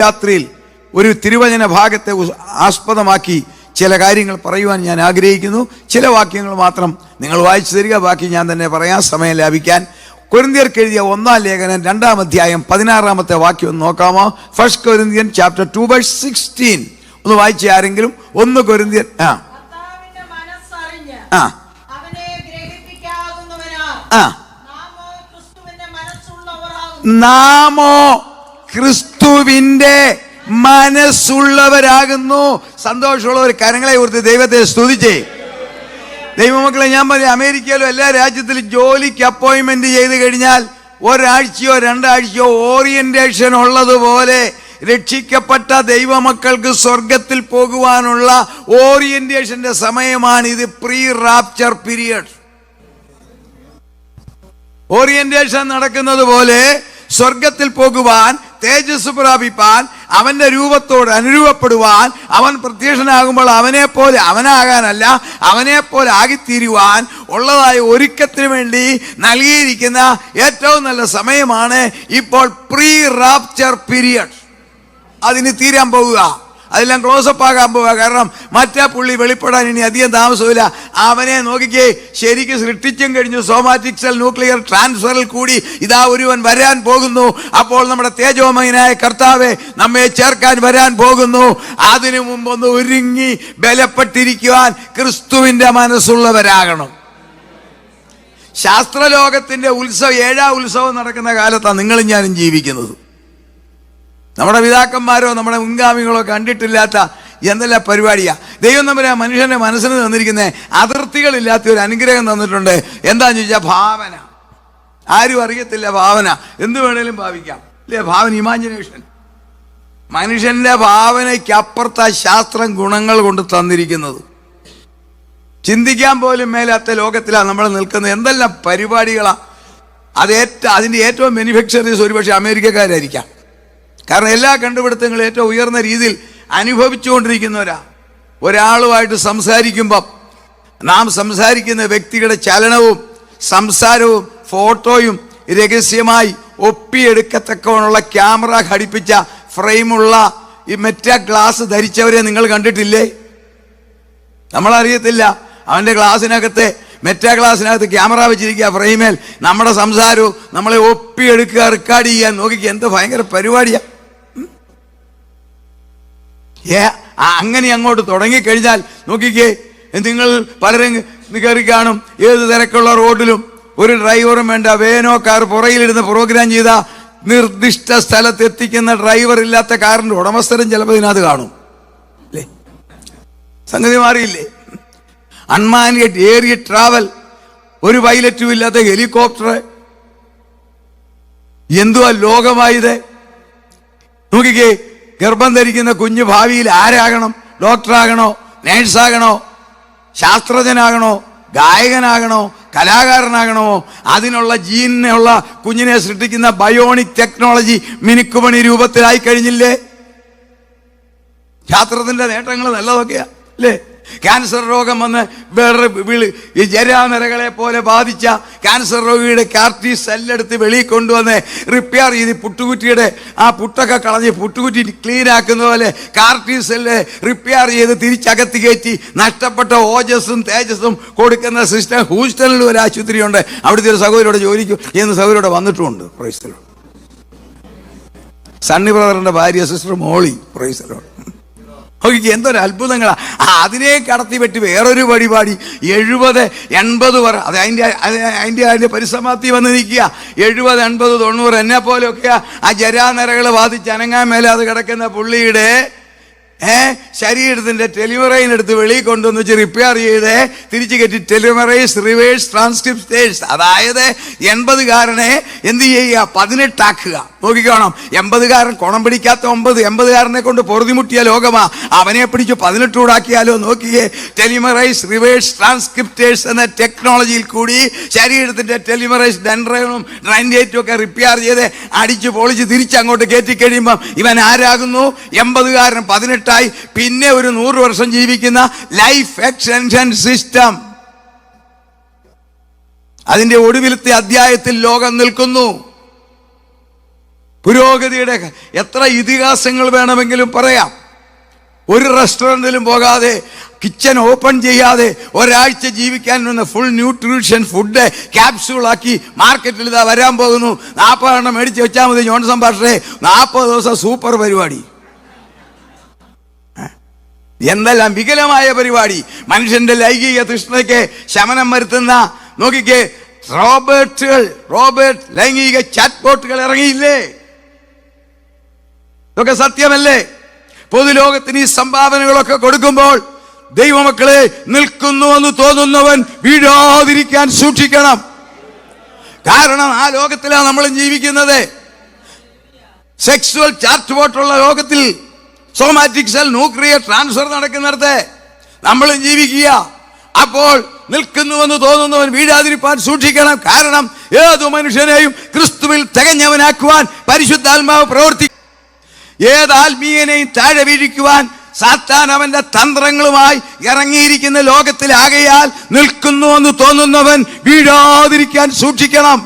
രാത്രിയിൽ ഒരു തിരുവചന ഭാഗത്തെ ആസ്പദമാക്കി ചില കാര്യങ്ങൾ പറയുവാൻ ഞാൻ ആഗ്രഹിക്കുന്നു. ചില വാക്യങ്ങൾ മാത്രം നിങ്ങൾ വായിച്ചു തരിക, ബാക്കി ഞാൻ തന്നെ പറയാം സമയം ലാഭിക്കാൻ. കൊരിന്ത്യർക്ക് എഴുതിയ 1-ാം ലേഖനം 2-ാം അധ്യായം 16-ാമത്തെ വാക്യം ഒന്ന് നോക്കാമോ? 1 Corinthians chapter 2:16 ഒന്ന് വായിച്ച ആരെങ്കിലും? 1 കൊരിന്ത്യൻ നാമോ ക്രിസ്തുവിന്റെ മനസ്സുള്ളവരാകുന്നു. സന്തോഷമുള്ളവർ കരങ്ങളെ ഓർത്ത് ദൈവത്തെ സ്തുതിച്ചേ. ദൈവമക്കളെ, ഞാൻ പറയാം, അമേരിക്കയിലും എല്ലാ രാജ്യത്തിലും ജോലിക്ക് അപ്പോയിന്റ്മെന്റ് ചെയ്ത് കഴിഞ്ഞാൽ ഒരാഴ്ചയോ 2 ആഴ്ചയോ ഓറിയന്റേഷൻ ഉള്ളതുപോലെ രക്ഷിക്കപ്പെട്ട ദൈവമക്കൾക്ക് സ്വർഗത്തിൽ പോകുവാനുള്ള ഓറിയന്റേഷന്റെ സമയമാണ് ഇത്. Pre rapture period. ഓറിയന്റേഷൻ നടക്കുന്നത് പോലെ സ്വർഗത്തിൽ പോകുവാൻ, തേജസ് പ്രാപിപ്പാൻ, അവന്റെ രൂപത്തോട് അനുരൂപപ്പെടുവാൻ, അവൻ പ്രത്യക്ഷനാകുമ്പോൾ അവനെ പോലെ അവനാകാനല്ല, അവനെ പോലെ ആകിത്തീരുവാൻ ഉള്ളതായ ഒരുക്കത്തിന് വേണ്ടി നൽകിയിരിക്കുന്ന ഏറ്റവും നല്ല സമയമാണ് ഇപ്പോൾ പ്രീ റാപ്ചർ പീരിയഡ്. അതിന് തീരാൻ പോകുക, അതെല്ലാം ക്ലോസപ്പ് ആകാൻ പോവുക. കാരണം മറ്റേ പുള്ളി വെളിപ്പെടാൻ ഇനി അധികം താമസമില്ല. അവനെ നോക്കിക്കേ, ശരിക്കും സൃഷ്ടിച്ചും കഴിഞ്ഞു. സോമാറ്റിക് സെൽ ന്യൂക്ലിയർ ട്രാൻസ്ഫറിൽ കൂടി ഇതാ ഒരുവൻ വരാൻ പോകുന്നു. അപ്പോൾ നമ്മുടെ തേജോമയനായ കർത്താവെ നമ്മെ ചേർക്കാൻ വരാൻ പോകുന്നു. അതിനു മുമ്പൊന്ന് ഒരുങ്ങി ബലപ്പെട്ടിരിക്കുവാൻ ക്രിസ്തുവിന്റെ മനസ്സുള്ളവരാകണം. ശാസ്ത്രലോകത്തിന്റെ ഉത്സവം, 7-ാം ഉത്സവം നടക്കുന്ന കാലത്താണ് നിങ്ങളും ഞാനും ജീവിക്കുന്നത്. നമ്മുടെ പിതാക്കന്മാരോ നമ്മുടെ മുൻഗാമികളോ കണ്ടിട്ടില്ലാത്ത എന്തെല്ലാം പരിപാടിയാ. ദൈവം തമ്പുരാൻ മനുഷ്യന്റെ മനസ്സിന് തന്നിരിക്കുന്നത് അതിർത്തികളില്ലാത്ത ഒരു അനുഗ്രഹം തന്നിട്ടുണ്ട്. എന്താന്ന് ചോദിച്ചാൽ ഭാവന. ആരും അറിയത്തില്ല ഭാവന. എന്ത് വേണേലും ഭാവിക്കാം, അല്ലേ? ഭാവന, ഇമാജിനേഷൻ. മനുഷ്യന്റെ ഭാവനയ്ക്ക് അപ്പുറത്ത ശാസ്ത്രം ഗുണങ്ങൾ കൊണ്ട് തന്നിരിക്കുന്നത്. ചിന്തിക്കാൻ പോലും മേലാത്ത ലോകത്തിലാണ് നമ്മൾ നിൽക്കുന്നത്. എന്തെല്ലാം പരിപാടികളാ. അതിന്റെ ഏറ്റവും ബെനിഫിഷ്യറീസ് ഒരുപക്ഷെ അമേരിക്കക്കാരായിരിക്കാം. കാരണം എല്ലാ കണ്ടുപിടുത്തങ്ങളും ഏറ്റവും ഉയർന്ന രീതിയിൽ അനുഭവിച്ചുകൊണ്ടിരിക്കുന്നവരാ. ഒരാളുമായിട്ട് സംസാരിക്കുമ്പം നാം സംസാരിക്കുന്ന വ്യക്തിയുടെ ചലനവും സംസാരവും ഫോട്ടോയും രഹസ്യമായി ഒപ്പിയെടുക്കത്തക്കവണ്ണമുള്ള ക്യാമറ ഘടിപ്പിച്ച ഫ്രെയിമുള്ള ഈ മെറ്റാ ഗ്ലാസ് ധരിച്ചവരെ നിങ്ങൾ കണ്ടിട്ടില്ലേ? നമ്മളറിയത്തില്ല. അവന്റെ ഗ്ലാസിനകത്തെ മെറ്റാ ഗ്ലാസിനകത്ത് ക്യാമറ വെച്ചിരിക്കുക, ഫ്രെയിമേൽ നമ്മുടെ സംസാരവും നമ്മളെ ഒപ്പിയെടുക്കുക, റെക്കോർഡ് ചെയ്യാൻ. നോക്കിക്കുക, എന്ത് ഭയങ്കര പരിപാടിയാ. അങ്ങനെ അങ്ങോട്ട് തുടങ്ങിക്കഴിഞ്ഞാൽ നോക്കിക്കേ, നിങ്ങൾ പലരും കയറി കാണും. ഏത് തിരക്കുള്ള റോഡിലും ഒരു ഡ്രൈവറും വേണ്ട, വേനോ കാർ പുറകിലിരുന്ന് പ്രോഗ്രാം ചെയ്ത നിർദ്ദിഷ്ട സ്ഥലത്ത് എത്തിക്കുന്ന ഡ്രൈവർ ഇല്ലാത്ത കാറിന്റെ ഉടമസ്ഥരും ചിലപ്പോൾ ഇതിനകത്ത് കാണും, അല്ലേ? സംഗതി മാറിയില്ലേ? അൺമാൻഡ് ഏരിയ ട്രാവൽ, ഒരു പൈലറ്റും ഇല്ലാത്ത ഹെലികോപ്റ്റർ. എന്തുവാ ലോകമായത്? നോക്കിക്കേ, ഗർഭം ധരിക്കുന്ന കുഞ്ഞ് ഭാവിയിൽ ആരാകണം? ഡോക്ടറാകണോ? നേഴ്സാകണോ? ശാസ്ത്രജ്ഞനാകണോ? ഗായകനാകണോ? കലാകാരനാകണോ? അതിനുള്ള ജീനിനുള്ള കുഞ്ഞിനെ സൃഷ്ടിക്കുന്ന ബയോണിക് ടെക്നോളജി മിനുക്കുപണി രൂപത്തിലായി കഴിഞ്ഞില്ലേ? ശാസ്ത്രത്തിന്റെ നേട്ടങ്ങൾ നല്ലതൊക്കെയാ, അല്ലേ? ക്യാൻസർ രോഗം വന്ന് ഈ ജരാനരകളെ പോലെ ബാധിച്ച ക്യാൻസർ രോഗിയുടെ കാർട്ടി സെല്ലെടുത്ത് വെളിയിൽ കൊണ്ടുവന്ന് റിപ്പയർ ചെയ്ത് പുട്ടുകുറ്റിയുടെ ആ പുട്ടൊക്കെ കളഞ്ഞ് പുട്ടുകുറ്റി ക്ലീൻ ആക്കുന്ന പോലെ കാർട്ടി സെല്ല് റിപ്പയർ ചെയ്ത് തിരിച്ചകത്ത് കയറ്റി നഷ്ടപ്പെട്ട ഓജസ്സും തേജസ്സും കൊടുക്കുന്ന സിസ്റ്റം ഹൂസ്റ്റണിൽ ഒരു ആശുപത്രിയുണ്ട്. അവിടുത്തെ ഒരു സഹോദരിയുടെ ജോലിക്ക് ചെയ്യുന്ന സഹോദരിയുടെ വന്നിട്ടുമുണ്ട്. Praise Lord. സണ്ണി ബ്രദറിന്റെ ഭാര്യ സിസ്റ്റർ മോളി. Praise Lord. എന്തൊരു അത്ഭുതങ്ങളാ. അതിനെ കടത്തി വെട്ടി വേറൊരു പരിപാടി 70-80 വർഷം, അത് അതിന്റെ പരിസമാപ്തി വന്ന് നിൽക്കുക. 70, 80, 90 എന്നെ പോലെയൊക്കെയാ ആ ജരാനരകൾ ബാധിച്ച് അനങ്ങാൻ മേലാതെ കിടക്കുന്ന പുള്ളിയുടെ ശരീരത്തിന്റെ ടെലിമറൈനെടുത്ത് വെളിയിൽ കൊണ്ടുവന്ന് വെച്ച് റിപ്പയർ ചെയ്ത് തിരിച്ചു കയറ്റി ടെലിമറൈസ് റിവേഴ്സ് ട്രാൻസ്ക്രിപ്റ്റേഴ്സ്. അതായത് 80-കാരനെ എന്ത് ചെയ്യുക? 18 ആക്കുക. നോക്കിക്കോണം, 80-കാരൻ കുണം പിടിക്കാത്ത 80-കാരനെ കൊണ്ട് പൊറുതിമുട്ടിയ ലോകമാ. അവനെ പിടിച്ച് 18 കൂടാക്കിയാലോ? നോക്കിയേ, ടെലിമറൈസ് റിവേഴ്സ് ട്രാൻസ്ക്രിപ്റ്റേഴ്സ് എന്ന ടെക്നോളജിയിൽ കൂടി ശരീരത്തിന്റെ ടെലിമറൈസ് ഡെൻഡ്രൈനും ഡ്രൈൻഡേറ്റും ഒക്കെ റിപ്പയർ ചെയ്ത് അടിച്ച് പൊളിച്ച് തിരിച്ചങ്ങോട്ട് കയറ്റി കഴിയുമ്പം ഇവൻ ആരാകുന്നു? 80-കാരൻ 18. പിന്നെ ഒരു 100 വർഷം ജീവിക്കുന്ന ലൈഫ് എക്സ്റ്റൻഷൻ സിസ്റ്റം. അതിന്റെ ഒടുവിലത്തെ അധ്യായത്തിൽ ലോകം നിൽക്കുന്നു. പുരോഗതിയുടെ എത്ര ഇതിഹാസങ്ങൾ വേണമെങ്കിലും പറയാം. ഒരു റെസ്റ്റോറൻറ്റിലും പോകാതെ, കിച്ചൺ ഓപ്പൺ ചെയ്യാതെ ഒരാഴ്ച ജീവിക്കാൻ വന്ന ഫുൾ ന്യൂട്രീഷൻ ഫുഡ് ക്യാപ്സ്യൂളാക്കി മാർക്കറ്റിൽ ഇതാ വരാൻ പോകുന്നു. 40 എണ്ണം മേടിച്ച് വെച്ചാൽ മതി ജോൺസൺ പാസ്റ്ററെ, 40 ദിവസം സൂപ്പർ പരിപാടി. എന്തെല്ലാം വികലമായ പരിപാടി! മനുഷ്യന്റെ ലൈംഗിക തൃഷ്ണയ്ക്ക് ശമനം വരുത്തുന്ന, നോക്കിക്കേ, റോബോട്ട് ലൈംഗിക ചാറ്റ് ബോട്ടുകൾ ഇറങ്ങിയില്ലേ? ഇതൊക്കെ സത്യമല്ലേ? പൊതുലോകത്തിന് ഈ സംഭാവനകളൊക്കെ കൊടുക്കുമ്പോൾ ദൈവമക്കളെ, നിൽക്കുന്നുവെന്ന് തോന്നുന്നവൻ വീഴാതിരിക്കാൻ സൂക്ഷിക്കണം. കാരണം ആ ലോകത്തിലാണ് നമ്മളും ജീവിക്കുന്നത്. സെക്സ്വൽ ചാറ്റ് ബോട്ടുള്ള ലോകത്തിൽ, സോമാറ്റിക് സെൽ ന്യൂക്ലിയർ ട്രാൻസ്ഫർ നടക്കുന്നിടത്ത് നമ്മളും ജീവിക്കുക. അപ്പോൾ നിൽക്കുന്നുവെന്ന് തോന്നുന്നവൻ വീഴാതിരിക്കാൻ സൂക്ഷിക്കണം. കാരണം ഏതു മനുഷ്യനെയും ക്രിസ്തുവിൽ തികഞ്ഞവനാക്കുവാൻ പരിശുദ്ധാത്മാവ് പ്രവർത്തിക്കും. ഏത് ആത്മീയനെയും താഴെ വീഴിക്കുവാൻ സാത്താൻ അവന്റെ തന്ത്രങ്ങളുമായി ഇറങ്ങിയിരിക്കുന്ന ലോകത്തിലാകയാൽ നിൽക്കുന്നുവെന്ന് തോന്നുന്നവൻ വീഴാതിരിക്കാൻ സൂക്ഷിക്കണം.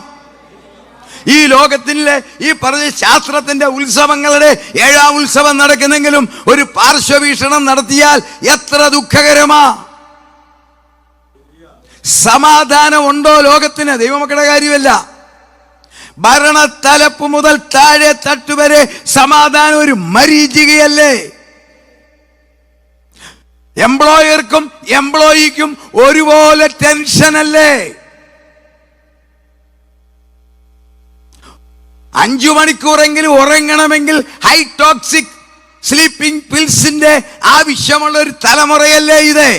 ഈ ലോകത്തിലെ ഈ പറഞ്ഞ ശാസ്ത്രത്തിന്റെ ഉത്സവങ്ങളുടെ 7ാം ഉത്സവം നടക്കുന്നെങ്കിലും ഒരു പാർശ്വവീക്ഷണം നടത്തിയാൽ എത്ര ദുഃഖകരമാ! സമാധാനം ഉണ്ടോ ലോകത്തിന്? ദൈവമക്കളുടെ കാര്യമല്ല, ഭരണത്തലപ്പ് മുതൽ താഴെ തട്ടുവരെ സമാധാനം ഒരു മരീചികയല്ലേ? എംപ്ലോയർക്കും എംപ്ലോയിക്കും ഒരുപോലെ ടെൻഷനല്ലേ? 5 മണിക്കൂറെങ്കിലും ഉറങ്ങണമെങ്കിൽ ഹൈ ടോക്സിക് സ്ലീപ്പിംഗ് പിൽസിന്റെ ആവശ്യമുള്ള ഒരു തലമുറയല്ലേ ഇത്?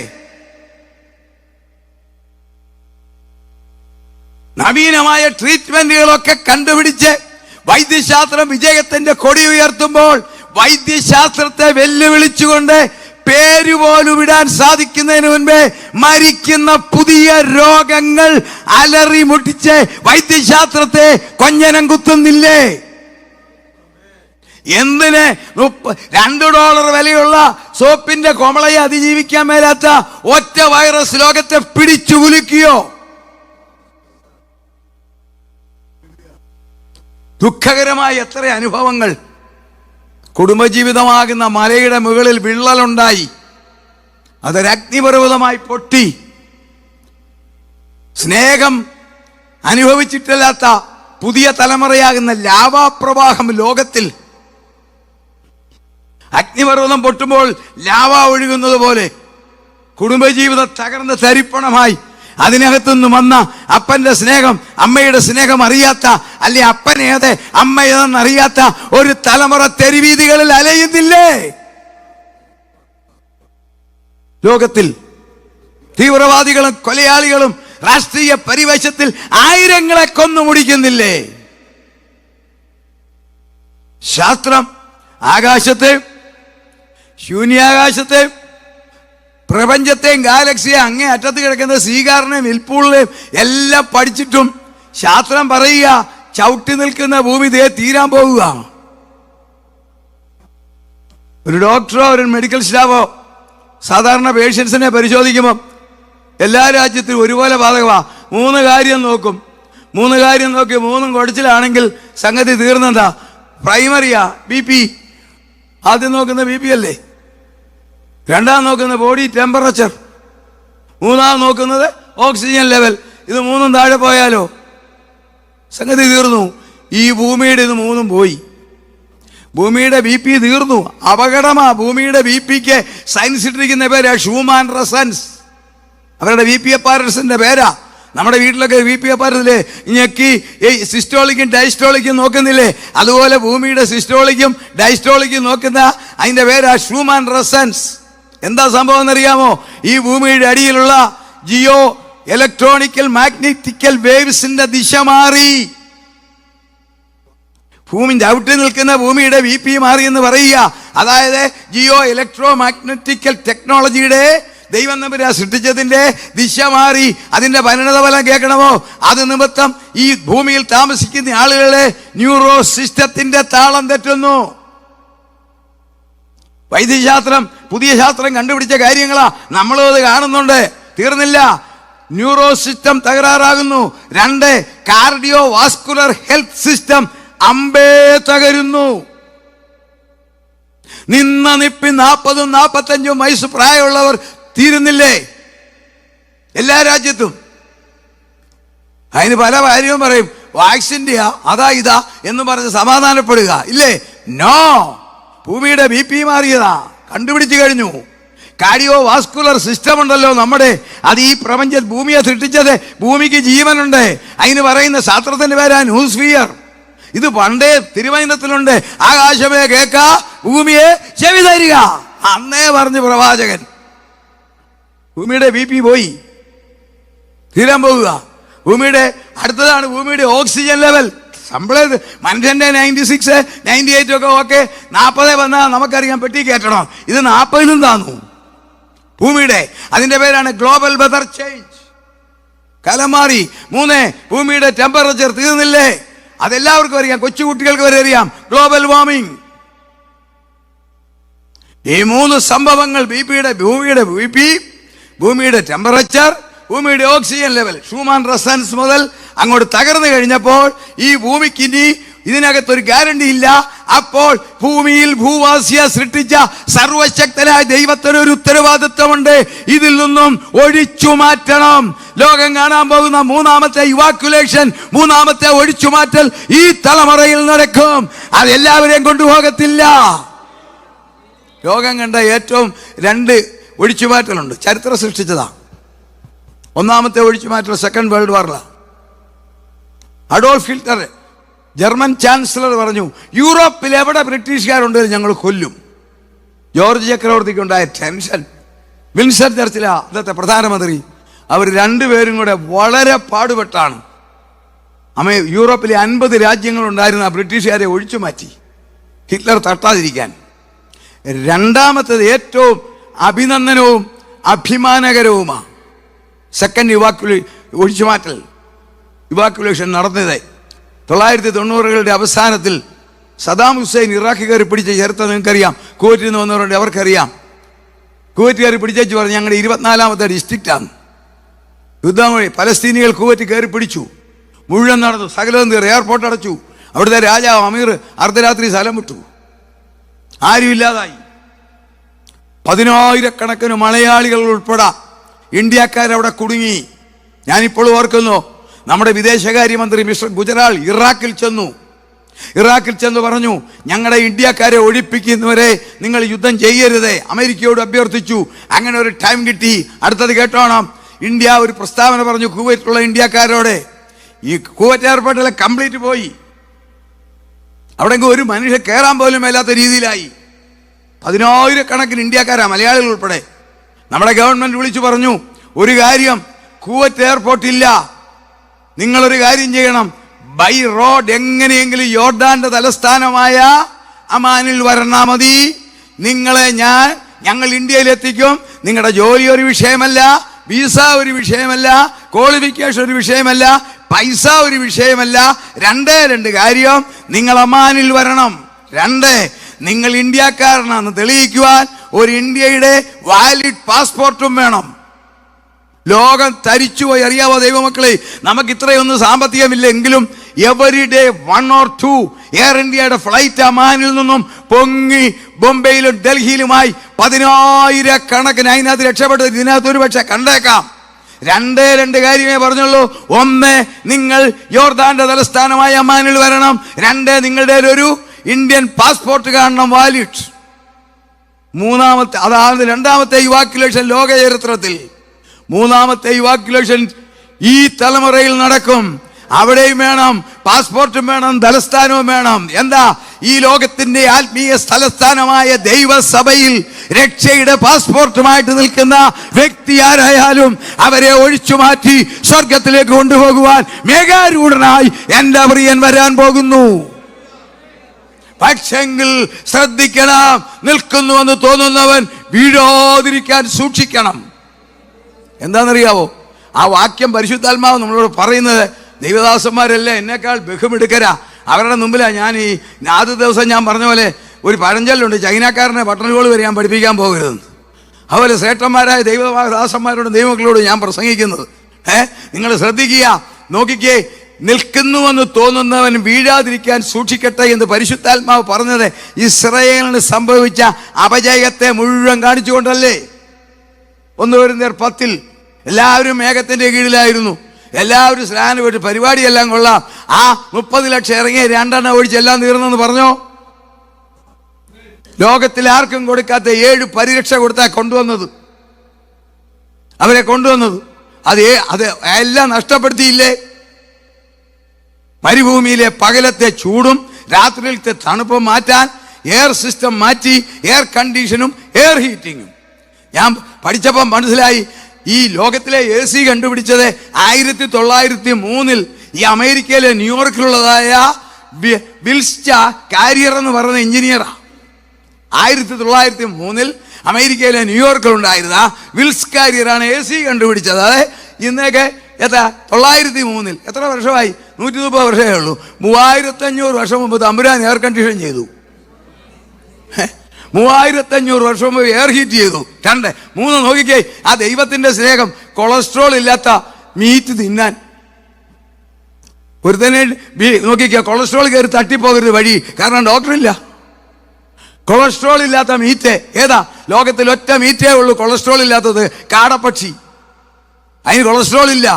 നവീനമായ ട്രീറ്റ്മെന്റുകളൊക്കെ കണ്ടുപിടിച്ച് വൈദ്യശാസ്ത്രം വിജയത്തിന്റെ കൊടി ഉയർത്തുമ്പോൾ വൈദ്യശാസ്ത്രത്തെ വെല്ലുവിളിച്ചുകൊണ്ട് പേരുപോലും ഇടാൻ സാധിക്കുന്നതിന് മുൻപേ മരിക്കുന്ന പുതിയ രോഗങ്ങൾ അലറി മുട്ടിച്ച് വൈദ്യശാസ്ത്രത്തെ കൊഞ്ഞനം കുത്തുന്നില്ലേ? എന്തിന് $2 വിലയുള്ള സോപ്പിന്റെ കൊമളയെ അതിജീവിക്കാൻ മേലാത്ത ഒറ്റ വൈറസ് ലോകത്തെ പിടിച്ചു കുലുക്കിയോ? ദുഃഖകരമായ എത്ര അനുഭവങ്ങൾ! കുടുംബജീവിതമാകുന്ന മലയുടെ മുകളിൽ വിള്ളലുണ്ടായി, അതൊരഗ്നിപർവ്വതമായി പൊട്ടി. സ്നേഹം അനുഭവിച്ചിട്ടില്ലാത്ത പുതിയ തലമുറയാകുന്ന ലാവാപ്രവാഹം ലോകത്തിൽ. അഗ്നിപർവ്വതം പൊട്ടുമ്പോൾ ലാവ ഒഴുകുന്നത് പോലെ കുടുംബജീവിതം തകർന്ന് തരിപ്പണമായി. അതിനകത്തുനിന്ന് വന്ന അപ്പന്റെ സ്നേഹം, അമ്മയുടെ സ്നേഹം അറിയാത്ത, അല്ലെ അപ്പനേത് അമ്മ ഏതെന്നറിയാത്ത ഒരു തലമുറ തെരുവീതികളിൽ അലയുന്നില്ലേ? ലോകത്തിൽ തീവ്രവാദികളും കൊലയാളികളും രാഷ്ട്രീയ പരിവേഷത്തിൽ ആയിരങ്ങളെ കൊന്നു മുടിക്കുന്നില്ലേ? ശാസ്ത്രം ആകാശത്തെയും ശൂന്യാകാശത്തെയും പ്രപഞ്ചത്തെയും ഗാലക്സിയെ അങ്ങേ അറ്റത്ത് കിടക്കുന്ന സീകാറിനെയും വിൽപ്പൂളിനെയും എല്ലാം പഠിച്ചിട്ടും ശാസ്ത്രം പറയുക ചവിട്ടി നിൽക്കുന്ന ഭൂമി തീരാൻ പോകുക. ഒരു ഡോക്ടറോ ഒരു മെഡിക്കൽ സ്റ്റാഫോ സാധാരണ പേഷ്യൻസിനെ പരിശോധിക്കുമ്പോൾ എല്ലാ രാജ്യത്തിലും ഒരുപോലെ ബാധകമാ. 3 കാര്യം നോക്കും. 3 കാര്യം നോക്കി 3ഉം കുഴച്ചിലാണെങ്കിൽ സംഗതി തീർന്നെന്താ? പ്രൈമറിയാ BP. ആദ്യം നോക്കുന്ന BP അല്ലേ? രണ്ടാം നോക്കുന്നത് ബോഡി ടെമ്പറേച്ചർ. 3ആം നോക്കുന്നത് ഓക്സിജൻ ലെവൽ. ഇത് 3ഉം താഴെ പോയാലോ സംഗതി തീർന്നു. ഈ ഭൂമിയുടെ ഇത് 3ഉം പോയി. ഭൂമിയുടെ BP തീർന്നു. അപകടമാ. ഭൂമിയുടെ BPക്ക് സയൻസ് ഇട്ടിരിക്കുന്ന പേരാ ഷൂമാൻ റെസൻസ്. അവരുടെ BP അപ്പാരൻസിന്റെ പേരാ. നമ്മുടെ വീട്ടിലൊക്കെ BP അപ്പാരൻസിലെ ഞെക്കി സിസ്റ്റോളിക്കും ഡയസ്റ്റോളിക്കും നോക്കുന്നില്ലേ? അതുപോലെ ഭൂമിയുടെ സിസ്റ്റോളിക്കും ഡയസ്റ്റോളിക്കും നോക്കുന്ന അതിന്റെ പേരാ ഷൂമാൻ റെസൻസ്. എന്താ സംഭവം എന്നറിയാമോ? ഈ ഭൂമിയുടെ അടിയിലുള്ള ജിയോ ഇലക്ട്രോണിക്കൽ മാഗ്നറ്റിക്കൽ വേവ്സിന്റെ ദിശ മാറി. ഭൂമി ചവിട്ടി നിൽക്കുന്ന ഭൂമിയുടെ BP മാറി എന്ന് പറയുക. അതായത് ജിയോ ഇലക്ട്രോ മാഗ്നറ്റിക്കൽ ടെക്നോളജിയുടെ ദൈവം തമ്പുരാൻ സൃഷ്ടിച്ചതിന്റെ ദിശ മാറി. അതിന്റെ പരിണത ഫലം കേൾക്കണമോ? അത് നിമിത്തം ഈ ഭൂമിയിൽ താമസിക്കുന്ന ആളുകളെ ന്യൂറോ സിസ്റ്റത്തിന്റെ താളം തെറ്റുന്നു. വൈദ്യശാസ്ത്രം, പുതിയ ശാസ്ത്രം കണ്ടുപിടിച്ച കാര്യങ്ങളാ. നമ്മളും അത് കാണുന്നുണ്ട്. തീർന്നില്ല. ന്യൂറോ സിസ്റ്റം തകരാറാകുന്നു. 2 കാർഡിയോ വാസ്കുലർ ഹെൽത്ത് സിസ്റ്റം അമ്പേ തകരുന്നു. നിന്ന നിപ്പി 40 45 വയസ്സ് പ്രായമുള്ളവർ തീരുന്നില്ലേ എല്ലാ രാജ്യത്തും? അതിന് പല കാര്യവും പറയും, വാക്സിൻ്റെയാ അതാ ഇതാ എന്ന് പറഞ്ഞ് സമാധാനപ്പെടുക ഇല്ലേ? നോ, ഭൂമിയുടെ BP മാറിയതാ, കണ്ടുപിടിച്ചു കഴിഞ്ഞു. കാർഡിയോ വാസ്കുലർ സിസ്റ്റം ഉണ്ടല്ലോ നമ്മുടെ, അത് ഈ പ്രപഞ്ച ഭൂമിയെ സൃഷ്ടിച്ചത്, ഭൂമിക്ക് ജീവനുണ്ട്. അതിന് പറയുന്ന ശാസ്ത്രത്തിന്റെ പേരാ ന്യൂസ്ഫിയർ. ഇത് പണ്ടേ തിരുവചനത്തിലുണ്ട്, ആകാശമേ കേൾക്ക, ഭൂമിയെ ചെവി തരിക. അന്നേ പറഞ്ഞു പ്രവാചകൻ. ഭൂമിയുടെ BP പോയി, തീരാൻ പോവുക. ഭൂമിയുടെ അടുത്തതാണ് ഭൂമിയുടെ ഓക്സിജൻ ലെവൽ. മനുഷ്യന്റെ 96 98 ഒക്കെ ഓക്കെ, 40 വന്നാൽ നമുക്കറിയാം പെട്ടി കയറ്റണം. ഇത് 40 താന്നു ഭൂമിയുടെ. അതിന്റെ പേരാണ് ഗ്ലോബൽ വെതർ ചേഞ്ച്. കാലം മാറി. 3 ഭൂമിയുടെ ടെമ്പറേച്ചർ തീർന്നില്ലേ? അതെല്ലാവർക്കും അറിയാം, കൊച്ചുകുട്ടികൾക്ക് വരെ അറിയാം. Global warming. ഈ 3 സംഭവങ്ങൾ, ഭൂമിയുടെ BP, ഭൂമിയുടെ ടെമ്പറേച്ചർ, ഭൂമിയുടെ ഓക്സിജൻ ലെവൽ, ഹ്യൂമൻ റെസൻസ് മുതൽ അങ്ങോട്ട് തകർന്നു കഴിഞ്ഞപ്പോൾ ഈ ഭൂമിക്ക് ഇനി ഇതിനകത്തൊരു ഗ്യാരണ്ടി ഇല്ല. അപ്പോൾ ഭൂമിയിൽ ഭൂവാസിയെ സൃഷ്ടിച്ച സർവശക്തനായ ദൈവത്തിന് ഒരു ഉത്തരവാദിത്വമുണ്ട്. ഇതിൽ നിന്നും ഒഴിച്ചു മാറ്റണം. ലോകം കാണാൻ പോകുന്ന 3ാമത്തെ ഇവാക്യുലേഷൻ, 3ാമത്തെ ഒഴിച്ചുമാറ്റൽ ഈ തലമുറയിൽ നടക്കും. അതെല്ലാവരെയും കൊണ്ടുപോകത്തില്ല. ലോകം കണ്ട ഏറ്റവും 2 ഒഴിച്ചുമാറ്റലുണ്ട്, ചരിത്രം സൃഷ്ടിച്ചതാ. 1ാമത്തെ ഒഴിച്ചുമാറ്റൽ സെക്കൻഡ് വേൾഡ് വാറിലാണ്. അഡോൾഫ് ഹിറ്റ്ലർ, ജർമ്മൻ ചാൻസലർ, പറഞ്ഞു യൂറോപ്പിൽ എവിടെ ബ്രിട്ടീഷുകാരുണ്ടെങ്കിൽ ഞങ്ങൾ കൊല്ലും. ജോർജ് ചക്രവർത്തിക്കുണ്ടായ ടെൻഷൻ. വിൻസ്റ്റൺ ചർച്ചിലാ അന്നത്തെ പ്രധാനമന്ത്രി. അവർ 2 പേരും കൂടെ വളരെ പാടുപെട്ടാണ് യൂറോപ്പിലെ 50 രാജ്യങ്ങളുണ്ടായിരുന്ന ബ്രിട്ടീഷുകാരെ ഒഴിച്ചു മാറ്റി, ഹിറ്റ്ലർ തട്ടാതിരിക്കാൻ. 2ാമത്തേത് ഏറ്റവും അഭിനന്ദനവും അഭിമാനകരവുമാണ്. സെക്കൻഡ് ഒഴിച്ചുമാറ്റൽ ഇവാക്യുലേഷൻ നടന്നത് 1990കളുടെ അവസാനത്തിൽ. സദാം ഹുസൈൻ ഇറാഖ് കയറി പിടിച്ച ചരിത്രം നിങ്ങൾക്കറിയാം. കുവൈറ്റിൽ നിന്ന് വന്നവരുണ്ട്, അവർക്കറിയാം. കുവൈറ്റ് കയറി പിടിച്ചു പറഞ്ഞ് ഞങ്ങളുടെ 24ാമത്തെ ഡിസ്ട്രിക്റ്റാണ്. യുദ്ധം വഴി പലസ്തീനികൾ കുവൈറ്റ് കയറി പിടിച്ചു. മുഴുവൻ നടന്നു, സകലം തീർ, എയർപോർട്ട് അടച്ചു. അവിടുത്തെ രാജാവ് അമീർ അർദ്ധരാത്രി സ്ഥലം വിട്ടു, ആരുമില്ലാതായി. 10,000 മലയാളികൾ ഉൾപ്പെടെ ഇന്ത്യക്കാരവിടെ കുടുങ്ങി. ഞാനിപ്പോൾ ഓർക്കുന്നു, നമ്മുടെ വിദേശകാര്യമന്ത്രി മിസ്റ്റർ ഗുജറാൾ ഇറാഖിൽ ചെന്നു പറഞ്ഞു, ഞങ്ങളുടെ ഇന്ത്യക്കാരെ ഒഴിപ്പിക്കുന്നവരെ നിങ്ങൾ യുദ്ധം ചെയ്യരുത്, അമേരിക്കയോട് അഭ്യർത്ഥിച്ചു. അങ്ങനെ ഒരു ടൈം കിട്ടി. അടുത്തത് കേട്ടോണം, ഇന്ത്യ ഒരു പ്രസ്താവന പറഞ്ഞു കുവൈറ്റിലുള്ള ഇന്ത്യക്കാരോട്. ഈ കുവൈറ്റ് എയർപോർട്ടിലെ കംപ്ലീറ്റ് പോയി. അവിടെ ഒരു മനുഷ്യൻ കയറാൻ പോലും മേലാത്ത രീതിയിലായി. 10,000 ഇന്ത്യക്കാരാ, മലയാളികൾ ഉൾപ്പെടെ. നമ്മുടെ ഗവൺമെന്റ് വിളിച്ചു പറഞ്ഞു, ഒരു കാര്യം, കുവൈറ്റ് എയർപോർട്ട് ഇല്ല, നിങ്ങളൊരു കാര്യം ചെയ്യണം, ബൈ റോഡ് എങ്ങനെയെങ്കിലും യോർദാന്റെ തലസ്ഥാനമായ അമാനിൽ വരണാ മതി. ഞങ്ങൾ ഇന്ത്യയിലെത്തിക്കും. നിങ്ങളുടെ ജോലി ഒരു വിഷയമല്ല, വിസ ഒരു വിഷയമല്ല, ക്വാളിഫിക്കേഷൻ ഒരു വിഷയമല്ല, പൈസ ഒരു വിഷയമല്ല. 2 കാര്യം, നിങ്ങൾ അമാനിൽ വരണം. 2, നിങ്ങൾ ഇന്ത്യക്കാരനാണെന്ന് തെളിയിക്കുവാൻ ഒരു ഇന്ത്യയുടെ വാലിഡ് പാസ്പോർട്ടും വേണം. ലോകം തരിച്ചുപോയി. അറിയാവോ ദൈവമക്കളെ, നമുക്ക് ഇത്രയൊന്നും സാമ്പത്തികമില്ലെങ്കിലും എവറി ഡേ 1 or 2 എയർ ഇന്ത്യയുടെ ഫ്ലൈറ്റ് അമാനിൽ നിന്നും പൊങ്ങി ബോംബെയിലും ഡൽഹിയിലുമായി 10,000 അതിനകത്ത് രക്ഷപ്പെട്ടത് ഇതിനകത്ത് ഒരു പക്ഷെ കണ്ടേക്കാം. 2 കാര്യമേ പറഞ്ഞുള്ളൂ. 1, നിങ്ങൾ യോർദാന്റെ തലസ്ഥാനമായ അമാനിൽ വരണം. 2, നിങ്ങളുടെ ഒരു ഇന്ത്യൻ പാസ്പോർട്ട് കാണണം, വാലിഡ്. 3ാമത്തെ, അതാണ് 2ാമത്തെ ഇവാക്യുലേഷൻ ലോക ചരിത്രത്തിൽ. 3ാമത്തെ ഇവാക്യുലേഷൻ ഈ തലമുറയിൽ നടക്കും. അവിടെയും വേണം, പാസ്പോർട്ടും വേണം, തലസ്ഥാനവും വേണം. എന്താ? ഈ ലോകത്തിന്റെ ആത്മീയ തലസ്ഥാനമായ ദൈവസഭയിൽ രക്ഷയുടെ പാസ്പോർട്ടുമായിട്ട് നിൽക്കുന്ന വ്യക്തി ആരായാലും അവരെ ഒഴിച്ചു മാറ്റി സ്വർഗത്തിലേക്ക് കൊണ്ടുപോകുവാൻ മേഘാരൂഢനായി എന്റെ പ്രിയൻ വരാൻ പോകുന്നു. പക്ഷെങ്കിൽ ശ്രദ്ധിക്കണം, നിൽക്കുന്നുവെന്ന് തോന്നുന്നവൻ വീഴാതിരിക്കാൻ സൂക്ഷിക്കണം. എന്താണെന്നറിയാവോ? ആ വാക്യം പരിശുദ്ധാത്മാവ് നമ്മളോട് പറയുന്നത്, ദൈവദാസന്മാരല്ലേ എന്നെക്കാൾ ബഹുമിടുക്കരാ, അവരുടെ മുമ്പിലാണ് ഞാൻ ഈ ആദ്യ ദിവസം ഞാൻ പറഞ്ഞ പോലെ ഒരു പഴഞ്ചൊല്ലുണ്ട്, ചൈനക്കാരനെ ബട്ടണുകൾ വരെ ഞാൻ പഠിപ്പിക്കാൻ പോകരുതെന്ന്. അതുപോലെ ശ്രേഷ്ഠന്മാരായ ദൈവദാസന്മാരോടും ദൈവമക്കളോടും ഞാൻ പ്രസംഗിക്കുന്നത്. നിങ്ങൾ ശ്രദ്ധിക്കുക, നോക്കിക്കേ, നിൽക്കുന്നുവെന്ന് തോന്നുന്നവൻ വീഴാതിരിക്കാൻ സൂക്ഷിക്കട്ടെ എന്ന് പരിശുദ്ധാത്മാവ് പറഞ്ഞത് ഇസ്രായേലിന് സംഭവിച്ച അപജയത്തെ മുഴുവൻ കാണിച്ചുകൊണ്ടല്ലേ? 1 കൊരിന്ത്യർ 10 എല്ലാവരും മേഘത്തിന്റെ കീഴിലായിരുന്നു, എല്ലാവരും സ്നാനം വിട്ട് പരിപാടിയെല്ലാം കൊള്ളാം. ആ 30 ലക്ഷം ഇറങ്ങി 2 എണ്ണം ഒഴിച്ച് എല്ലാം തീർന്നെന്ന് പറഞ്ഞോ? ലോകത്തിൽ ആർക്കും കൊടുക്കാത്ത 7 പരിരക്ഷ കൊടുത്താ കൊണ്ടുവന്നത്, അവരെ കൊണ്ടുവന്നത്. അത് എല്ലാം നഷ്ടപ്പെടുത്തിയില്ലേ? മരുഭൂമിയിലെ പകലത്തെ ചൂടും രാത്രിയിലത്തെ തണുപ്പും മാറ്റാൻ എയർ സിസ്റ്റം മാറ്റി, എയർ കണ്ടീഷനും എയർ ഹീറ്റിങ്ങും. ഞാൻ പഠിച്ചപ്പം മനസ്സിലായി, ഈ ലോകത്തിലെ AC കണ്ടുപിടിച്ചത് 1903 ഈ അമേരിക്കയിലെ ന്യൂയോർക്കിലുള്ളതായ വിൽസ്റ്റ കാരിയർ എന്ന് പറയുന്ന എഞ്ചിനീയറാണ്. 1903 അമേരിക്കയിലെ ന്യൂയോർക്കിലുണ്ടായിരുന്ന വിൽസ് കാരിയറാണ് AC കണ്ടുപിടിച്ചത്. അതായത് ഇന്നേക്ക് 903 എത്ര വർഷമായി? 130 വർഷമേ ഉള്ളൂ. 3500 വർഷം മുമ്പ് തമ്പുരാൻ എയർ കണ്ടീഷൻ ചെയ്തു. 3500 വർഷം മുമ്പ് എയർ ഹീറ്റ് ചെയ്തു. 2 3 നോക്കിക്കേ, ആ ദൈവത്തിന്റെ സ്നേഹം. കൊളസ്ട്രോൾ ഇല്ലാത്ത മീറ്റ് തിന്നാൻ ഒരു തന്നെ നോക്കിക്കോ. കൊളസ്ട്രോൾ കയറി തട്ടിപ്പോകരുത് വഴി, കാരണം ഡോക്ടറില്ല. കൊളസ്ട്രോൾ ഇല്ലാത്ത മീറ്റ് ഏതാ? ലോകത്തിൽ ഒറ്റ മീറ്റേ ഉള്ളൂ കൊളസ്ട്രോൾ ഇല്ലാത്തത്, കാടപ്പക്ഷി. അതിന് കൊളസ്ട്രോൾ ഇല്ല.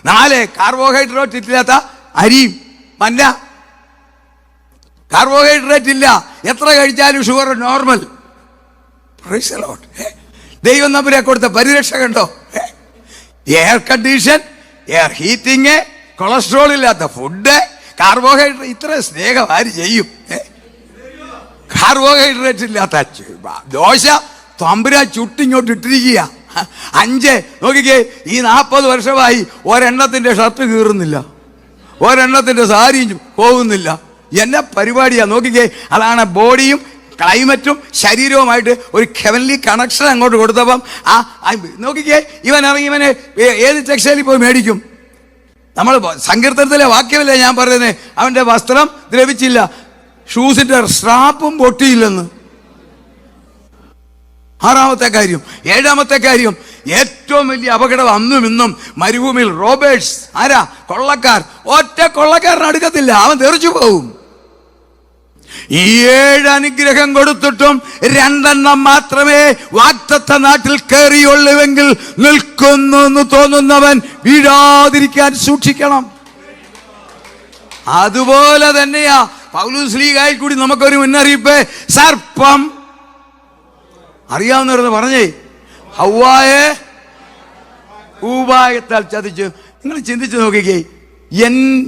4 കാർബോഹൈഡ്രേറ്റ് ഇല്ലാത്ത അരിയും മഞ്ഞ, കാർബോഹൈഡ്രേറ്റ് ഇല്ല. എത്ര കഴിച്ചാലും ഷുഗർ നോർമൽ. ദൈവം നമ്മെ കൊടുത്ത പരിരക്ഷ കണ്ടോ? Air condition, air heating, cholesterol ഇല്ലാത്ത ഫുഡ്, കാർബോഹൈഡ്രേറ്റ്. ഇത്ര സ്നേഹം ആര് ചെയ്യും? കാർബോഹൈഡ്രേറ്റ് ഇല്ലാത്ത ദോശ തമ്പുരാൻ ചുട്ടിങ്ങോട്ട് ഇട്ടിരിക്കുക. 5 നോക്കിക്കേ, ഈ 40 വർഷമായി ഒരെണ്ണത്തിന്റെ ഷർട്ട് കീറുന്നില്ല, ഒരെണ്ണത്തിന്റെ സാരിയും പോകുന്നില്ല. എന്നെ പരിപാടിയാ നോക്കിക്കേ. അതാണ് ബോഡിയും ക്ലൈമറ്റും ശരീരവുമായിട്ട് ഒരു ഹെവൻലി കണക്ഷൻ അങ്ങോട്ട് കൊടുത്തപ്പം നോക്കിക്കേ, ഇവൻ ഇറങ്ങി ഇവനെ ഏത് ടെക്സ്റ്റൈലിൽ പോയി മേടിക്കും? നമ്മൾ സങ്കീർത്തനത്തിലെ വാക്യമല്ലേ ഞാൻ പറയുന്നത്, അവന്റെ വസ്ത്രം ദ്രവിച്ചില്ല, ഷൂസിന്റെ സ്ട്രാപ്പും പൊട്ടിയില്ലെന്ന്. 6-ാമത്തെ കാര്യം. 7-ാമത്തെ കാര്യം, ഏറ്റവും വലിയ അപകടം അന്നും ഇന്നും മരുഭൂമിയിൽ റോബേഴ്സ്. ആരാ? കൊള്ളക്കാർ. ഒറ്റ കൊള്ളക്കാരൻ അടുക്കത്തില്ല, അവൻ തെറിച്ചു പോകും. ഈ 7 അനുഗ്രഹം കൊടുത്തിട്ടും 2 മാത്രമേ വാഗ്ദത്ത നാട്ടിൽ കയറിയുള്ളൂവെങ്കിൽ നിൽക്കുന്നു എന്ന് തോന്നുന്നവൻ വീഴാതിരിക്കാൻ സൂക്ഷിക്കണം. അതുപോലെ തന്നെയാ പൗലോസ് ശ്ലീഹായിൽ കൂടി നമുക്കൊരു മുന്നറിയിപ്പ്. സർപ്പം അറിയാവുന്നവരെന്ന് പറഞ്ഞേ, ഹവ്വായെ ഉപായത്താൽ ചതിച്ചു. നിങ്ങൾ ചിന്തിച്ചു നോക്കിക്കേ,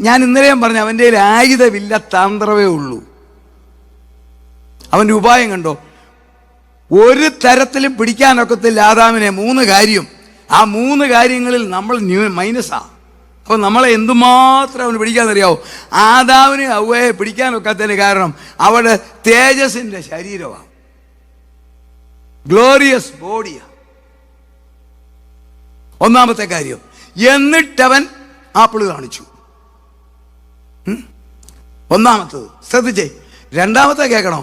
ഞാൻ ഇന്നലെയും പറഞ്ഞു, അവൻ്റെ ആയുധമില്ല, തന്ത്രമേ ഉള്ളൂ. അവൻ്റെ ഉപായം കണ്ടോ? ഒരു തരത്തിലും പിടിക്കാനൊക്കത്തില്ല ആദാമിനെ. 3 കാര്യം. ആ 3 കാര്യങ്ങളിൽ നമ്മൾ മൈനസാ. അപ്പൊ നമ്മളെ എന്തുമാത്രം അവന് പിടിക്കാന്നറിയാവോ? ആദാമിനെ ഹവ്വയെ പിടിക്കാനൊക്കത്തതിന് കാരണം അവരുടെ തേജസ്സിന്റെ ശരീരമാണ്, ഗ്ലോറിയസ് ബോഡിയാ. 1-ാമത്തെ കാര്യം. എന്നിട്ടവൻ ആപ്പിള് കാണിച്ചു. 1-ാമത്തത് ശ്രദ്ധിച്ചേ. 2-ാമത്തെ കേൾക്കണോ?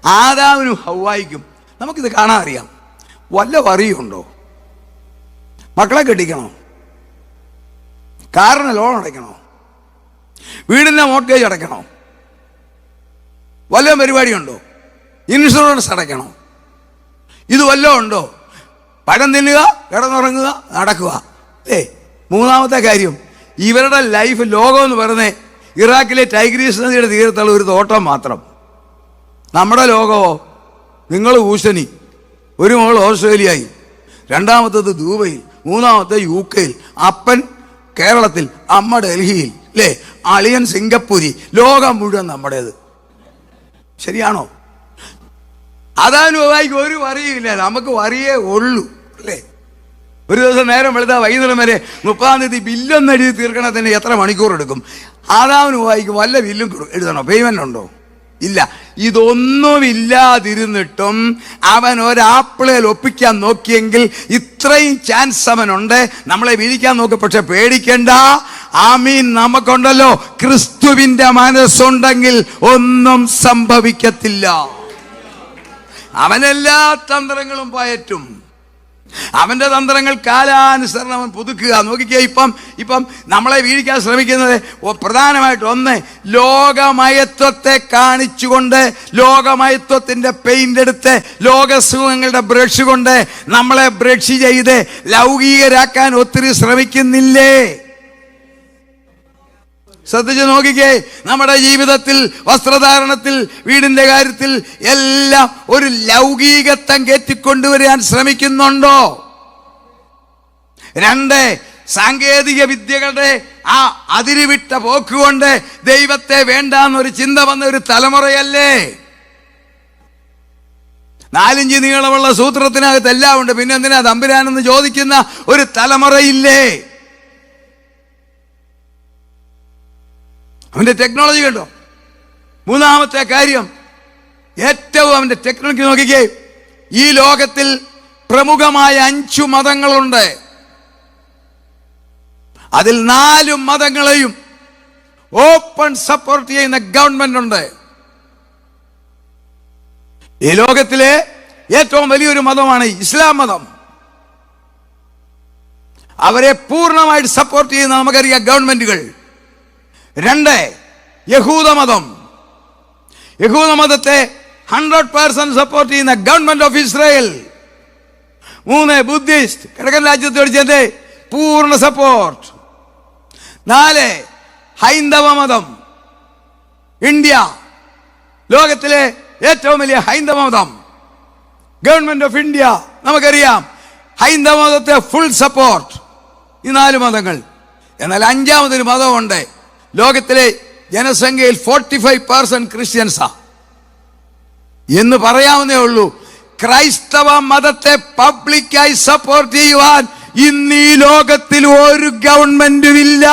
ആദാമിനും ഹവ്വായിക്കും നമുക്കിത് കാണാൻ അറിയാം. വല്ല വറിയുണ്ടോ? മക്കളെ കെട്ടിക്കണോ? കാറിന് ലോൺ അടയ്ക്കണോ? വീടിൻ്റെ മോർഗേജ് അടയ്ക്കണോ? വല്ല പരിപാടിയുണ്ടോ? ഇൻഷുറൻസ് അടയ്ക്കണോ? ഇത് വല്ലതും ഉണ്ടോ? പഴം തിന്നുക, കിടന്നുറങ്ങുക, നടക്കുക. 3-ാമത്തെ കാര്യം, ഇവരുടെ ലൈഫ് ലോകം എന്ന് പറയുന്നത് ഇറാഖിലെ ടൈഗ്രീസ് നദിയുടെ തീരത്തുള്ള ഒരു തോട്ടം മാത്രം. നമ്മുടെ ലോകമോ? നിങ്ങൾ ഭൂഷണി, ഒരു മോൾ ഓസ്ട്രേലിയയിൽ, 2-ാമത്തത് ദുബൈയിൽ, 3-ാമത്തെ UK, അപ്പൻ കേരളത്തിൽ, അമ്മ ഡൽഹിയിൽ, അല്ലേ? അളിയൻ സിംഗപ്പൂരി. ലോകം മുഴുവൻ നമ്മുടേത്. ശരിയാണോ? അതാനുഭവായിക്ക് ഒരു വറിയില്ല, നമുക്ക് വറിയേ ഉള്ളൂ, അല്ലേ? ഒരു ദിവസം നേരം വെളുത്താൽ വൈകുന്നേരം വരെ 30-ാം തീയതി ബില്ലൊന്ന് എഴുതി തീർക്കണേ തന്നെ എത്ര മണിക്കൂർ എടുക്കും? ആദാനുഭവായിക്ക് വല്ല ബില്ലും എഴുതണോ? പേയ്മെന്റ് ഉണ്ടോ? ഇല്ല. ഇതൊന്നുമില്ലാതിരുന്നിട്ടും അവൻ ഒരാപ്പിളയിൽ ഒപ്പിക്കാൻ നോക്കിയെങ്കിൽ ഇത്രയും ചാൻസ് അവനുണ്ട് നമ്മളെ വീഴിക്കാൻ നോക്കും. പക്ഷെ പേടിക്കണ്ട, ആമീൻ, നമുക്കുണ്ടല്ലോ ക്രിസ്തുവിന്റെ മനസ്സുണ്ടെങ്കിൽ ഒന്നും സംഭവിക്കത്തില്ല. അവനെല്ലാ തന്ത്രങ്ങളും പയറ്റും. അവന്റെ തന്ത്രങ്ങൾ കാലാനുസരണം അവൻ പുതുക്കുക. നോക്കിക്കേ, ഇപ്പം നമ്മളെ വീഴിക്കാൻ ശ്രമിക്കുന്നത് പ്രധാനമായിട്ട് ഒന്ന്, ലോകമയത്വത്തെ കാണിച്ചുകൊണ്ട്, ലോകമയത്വത്തിന്റെ പെയിന്റ് എടുത്ത്, ലോകസുഖങ്ങളുടെ ബ്രഷ് കൊണ്ട് നമ്മളെ ബ്രഷ് ചെയ്ത് ലൗകികരാക്കാൻ ഒത്തിരി ശ്രമിക്കുന്നില്ലേ? ശ്രദ്ധിച്ച് നോക്കിക്കേ, നമ്മുടെ ജീവിതത്തിൽ, വസ്ത്രധാരണത്തിൽ, വീടിന്റെ കാര്യത്തിൽ എല്ലാം ഒരു ലൗകികത്വം കയറ്റിക്കൊണ്ടുവരാൻ ശ്രമിക്കുന്നുണ്ടോ? രണ്ട്, സാങ്കേതിക വിദ്യകളുടെ ആ അതിരുവിട്ട പോക്കുകൊണ്ട് ദൈവത്തെ വേണ്ടാന്നൊരു ചിന്ത വന്ന ഒരു തലമുറയല്ലേ? 4 ഇഞ്ച് നീളമുള്ള സൂത്രത്തിനകത്ത് എല്ലാം ഉണ്ട്, പിന്നെ എന്തിനാ തമ്പുരാനെന്ന് ചോദിക്കുന്ന ഒരു തലമുറയില്ലേ? അവന്റെ ടെക്നോളജി കണ്ടോ? മൂന്നാമത്തെ കാര്യം, ഏറ്റവും അവന്റെ ടെക്നോളജി നോക്കിക്കേ. ഈ ലോകത്തിൽ പ്രമുഖമായ 5 മതങ്ങളുണ്ട്. അതിൽ 4 മതങ്ങളെയും ഓപ്പൺ സപ്പോർട്ട് ചെയ്യുന്ന ഗവൺമെന്റ് ഉണ്ട്. ഈ ലോകത്തിലെ ഏറ്റവും വലിയൊരു മതമാണ് ഇസ്ലാം മതം. അവരെ പൂർണ്ണമായിട്ട് സപ്പോർട്ട് ചെയ്യുന്ന നമുക്കറിയാം ഗവൺമെന്റുകൾ. 2, യഹൂദമതം. യഹൂദമതത്തെ 100% സപ്പോർട്ട് ചെയ്യുന്ന ഗവൺമെന്റ് ഓഫ് ഇസ്രായേൽ. 3, ബുദ്ധിസ്റ്റ്, കിഴക്കൻ രാജ്യത്തോട് ചേർന്ന് പൂർണ്ണ സപ്പോർട്ട്. 4, ഹൈന്ദവ മതം. ഇന്ത്യ ലോകത്തിലെ ഏറ്റവും വലിയ ഹൈന്ദവ മതം. ഗവൺമെന്റ് ഓഫ് ഇന്ത്യ നമുക്കറിയാം, ഹൈന്ദവ മതത്തെ ഫുൾ സപ്പോർട്ട്. ഈ 4 മതങ്ങൾ. എന്നാൽ 5ാമതൊരു മതമുണ്ട്. ലോകത്തിലെ ജനസംഖ്യയിൽ 45% ക്രിസ്ത്യൻസാ എന്ന് പറയാവുന്നേ ഉള്ളൂ. ക്രൈസ്തവ മതത്തെ പബ്ലിക്കായി സപ്പോർട്ട് ചെയ്യുവാൻ ഇന്ന് ഈ ലോകത്തിൽ ഒരു ഗവൺമെന്റും ഇല്ല.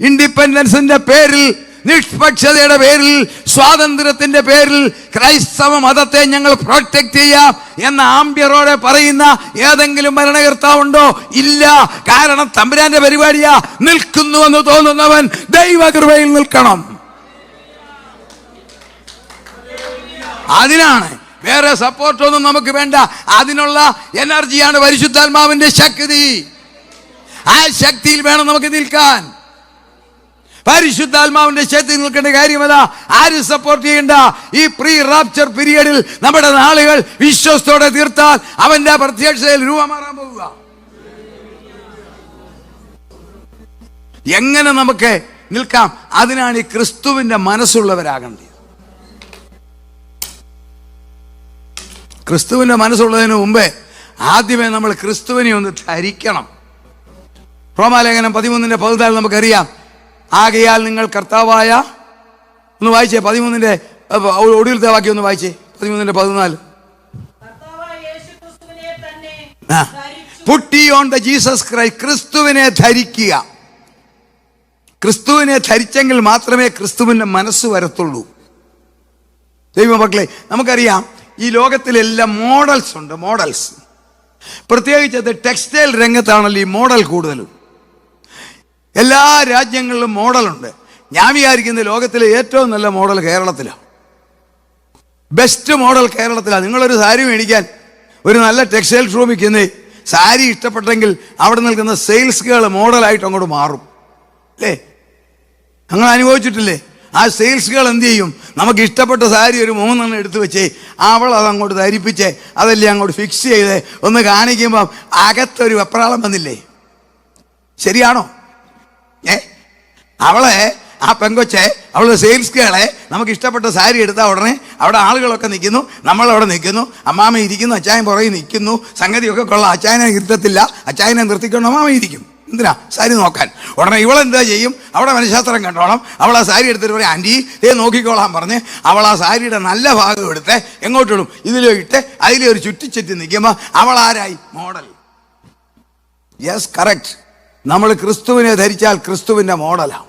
ഇൻഡിപെൻഡൻസിന്റെ പേരിൽ, നിഷ്പക്ഷതയുടെ പേരിൽ, സ്വാതന്ത്ര്യത്തിന്റെ പേരിൽ ക്രൈസ്തവ മതത്തെ ഞങ്ങൾ പ്രൊട്ടക്ട് ചെയ്യാം എന്ന ആംബിയറോടെ പറയുന്ന ഏതെങ്കിലും ഭരണകർത്താവുണ്ടോ? ഇല്ല. കാരണം തമ്പുരാന്റെ പരിപാടിയാ. നിൽക്കുന്നുവെന്ന് തോന്നുന്നവൻ ദൈവകൃപയിൽ നിൽക്കണം. അതിനാണ്, വേറെ സപ്പോർട്ടൊന്നും നമുക്ക് വേണ്ട. അതിനുള്ള എനർജിയാണ് പരിശുദ്ധാത്മാവിന്റെ ശക്തി. ആ ശക്തിയിൽ വേണം നമുക്ക് നിൽക്കാൻ. പരിശുദ്ധാത്മാവിന്റെ ശക്തി നിൽക്കേണ്ട കാര്യമല്ല. ആര് സപ്പോർട്ട് ചെയ്യേണ്ട? ഈ പ്രീ റാപ്ചർ പീരിയഡിൽ നമ്മുടെ നാളുകൾ വിശ്വസ്തോടെ തീർത്താൽ അവന്റെ പ്രത്യക്ഷതയിൽ രൂപമാറാൻ പോവുക. എങ്ങനെ നമുക്ക് നിൽക്കാം? അതിനാണ് ഈ ക്രിസ്തുവിന്റെ മനസ്സുള്ളവരാകേണ്ടത്. ക്രിസ്തുവിന്റെ മനസ്സുള്ളതിന് മുമ്പേ ആദ്യമേ നമ്മൾ ക്രിസ്തുവിനെ ഒന്ന് ധരിക്കണം. റോമാലേഖനം 13:14 നമുക്കറിയാം. ആകയാൽ നിങ്ങൾ കർത്താവായ, ഒന്ന് വായിച്ചേ 13 ഒടുവിലത്തെ വാക്യം ഒന്ന് വായിച്ചേ. 13:14. Put on the Jesus Christ. ക്രിസ്തുവിനെ ധരിക്കുക. ക്രിസ്തുവിനെ ധരിച്ചെങ്കിൽ മാത്രമേ ക്രിസ്തുവിന്റെ മനസ്സ് വരത്തുള്ളൂ. ദൈവമക്കളെ, നമുക്കറിയാം ഈ ലോകത്തിലെല്ലാം മോഡൽസ് ഉണ്ട്. മോഡൽസ്, പ്രത്യേകിച്ച് ടെക്സ്റ്റൈൽ രംഗത്താണല്ലോ ഈ മോഡൽ കൂടുതലും. എല്ലാ രാജ്യങ്ങളിലും മോഡലുണ്ട്. ഞാൻ വിചാരിക്കുന്ന ലോകത്തിലെ ഏറ്റവും നല്ല മോഡൽ കേരളത്തിലാണ്. ബെസ്റ്റ് മോഡൽ കേരളത്തിലാണ്. നിങ്ങളൊരു സാരി മേടിക്കാൻ ഒരു നല്ല ടെക്സ്റ്റൈൽ ഷോപ്പിൽ ചെന്ന് സാരി ഇഷ്ടപ്പെട്ടെങ്കിൽ അവിടെ നിൽക്കുന്ന സെയിൽസ് ഗേൾ മോഡലായിട്ട് അങ്ങോട്ട് മാറും അല്ലേ? നിങ്ങൾ അനുഭവിച്ചിട്ടില്ലേ? ആ സെയിൽസ് ഗേൾ എന്ത് ചെയ്യും? നമുക്ക് ഇഷ്ടപ്പെട്ട സാരി ഒരു 3 എടുത്ത് വെച്ചേ, അവൾ അതങ്ങോട്ട് ധരിപ്പിച്ചേ, അതല്ലേ അങ്ങോട്ട് ഫിക്സ് ചെയ്ത് ഒന്ന് കാണിക്കുമ്പം അകത്തൊരു വെപ്രാളം വന്നില്ലേ? ശരിയാണോ? അവളെ, ആ പെങ്കൊച്ചെ, അവളുടെ സെയിൽസ് ഗേളെ നമുക്ക് ഇഷ്ടപ്പെട്ട സാരി എടുത്താൽ ഉടനെ അവിടെ ആളുകളൊക്കെ നിൽക്കുന്നു, നമ്മളവിടെ നിൽക്കുന്നു, അമ്മാമ ഇരിക്കുന്നു, അച്ചായൻ പുറകെ നിൽക്കുന്നു, സംഗതിയൊക്കെ കൊള്ളാം. അച്ചായനെ നിർത്തത്തില്ല, അച്ചായനെ നിർത്തിക്കൊണ്ട് അമ്മാമ ഇരിക്കും. എന്തിനാ? സാരി നോക്കാൻ. ഉടനെ ഇവളെന്താ ചെയ്യും? അവിടെ മനഃശാസ്ത്രം കണ്ടോളം അവൾ ആ സാരി എടുത്തിട്ട് പറയും, ആൻറ്റി നോക്കിക്കോളാൻ പറഞ്ഞ് അവൾ ആ സാരിയുടെ നല്ല ഭാഗം എടുത്ത് എങ്ങോട്ടിടും? ഇതിലോ ഇട്ട് അതിലെ ഒരു ചുറ്റിച്ചെറ്റി നിൽക്കുമ്പോൾ അവൾ ആരായി? മോഡൽ. Yes, correct. നമ്മൾ ക്രിസ്തുവിനെ ധരിച്ചാൽ ക്രിസ്തുവിന്റെ മോഡലാണ്.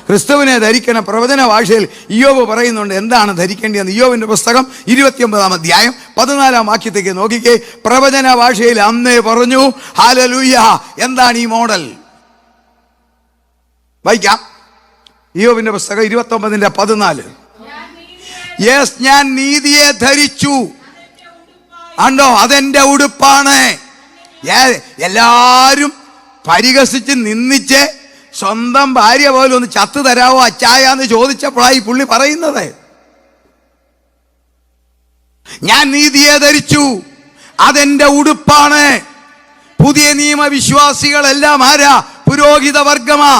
ക്രിസ്തുവിനെ ധരിക്കണം. പ്രവചന ഭാഷയിൽ ഇയ്യോബ് പറയുന്നുണ്ട് എന്താണ് ധരിക്കേണ്ടതെന്ന്. ഇയ്യോബിന്റെ പുസ്തകം 29 14 വാക്യത്തേക്ക് നോക്കിക്കേ. പ്രവചന ഭാഷയിൽ അന്നേ പറഞ്ഞു, ഹല്ലേലൂയ. എന്താണ് ഈ മോഡൽ? വായിക്കാം. ഇയ്യോബിന്റെ പുസ്തകം 29:14. യെസ്, ഞാൻ നീതിയെ ധരിച്ചു, ആണ്ടോ, അതെന്റെ ഉടുപ്പാണ്. എല്ലാരും പരിഹസിച്ച് നിന്ദിച്ച് സ്വന്തം ഭാര്യ പോലെ ഒന്ന് ചത്തു തരാവോ അച്ചായാന്ന് ചോദിച്ചപ്പോഴായി പുള്ളി പറയുന്നത്, ഞാൻ നീതിയെ ധരിച്ചു, അതെന്റെ ഉടുപ്പാണ്. പുതിയ നിയമവിശ്വാസികളെല്ലാം ആരാ? പുരോഹിത വർഗമാ.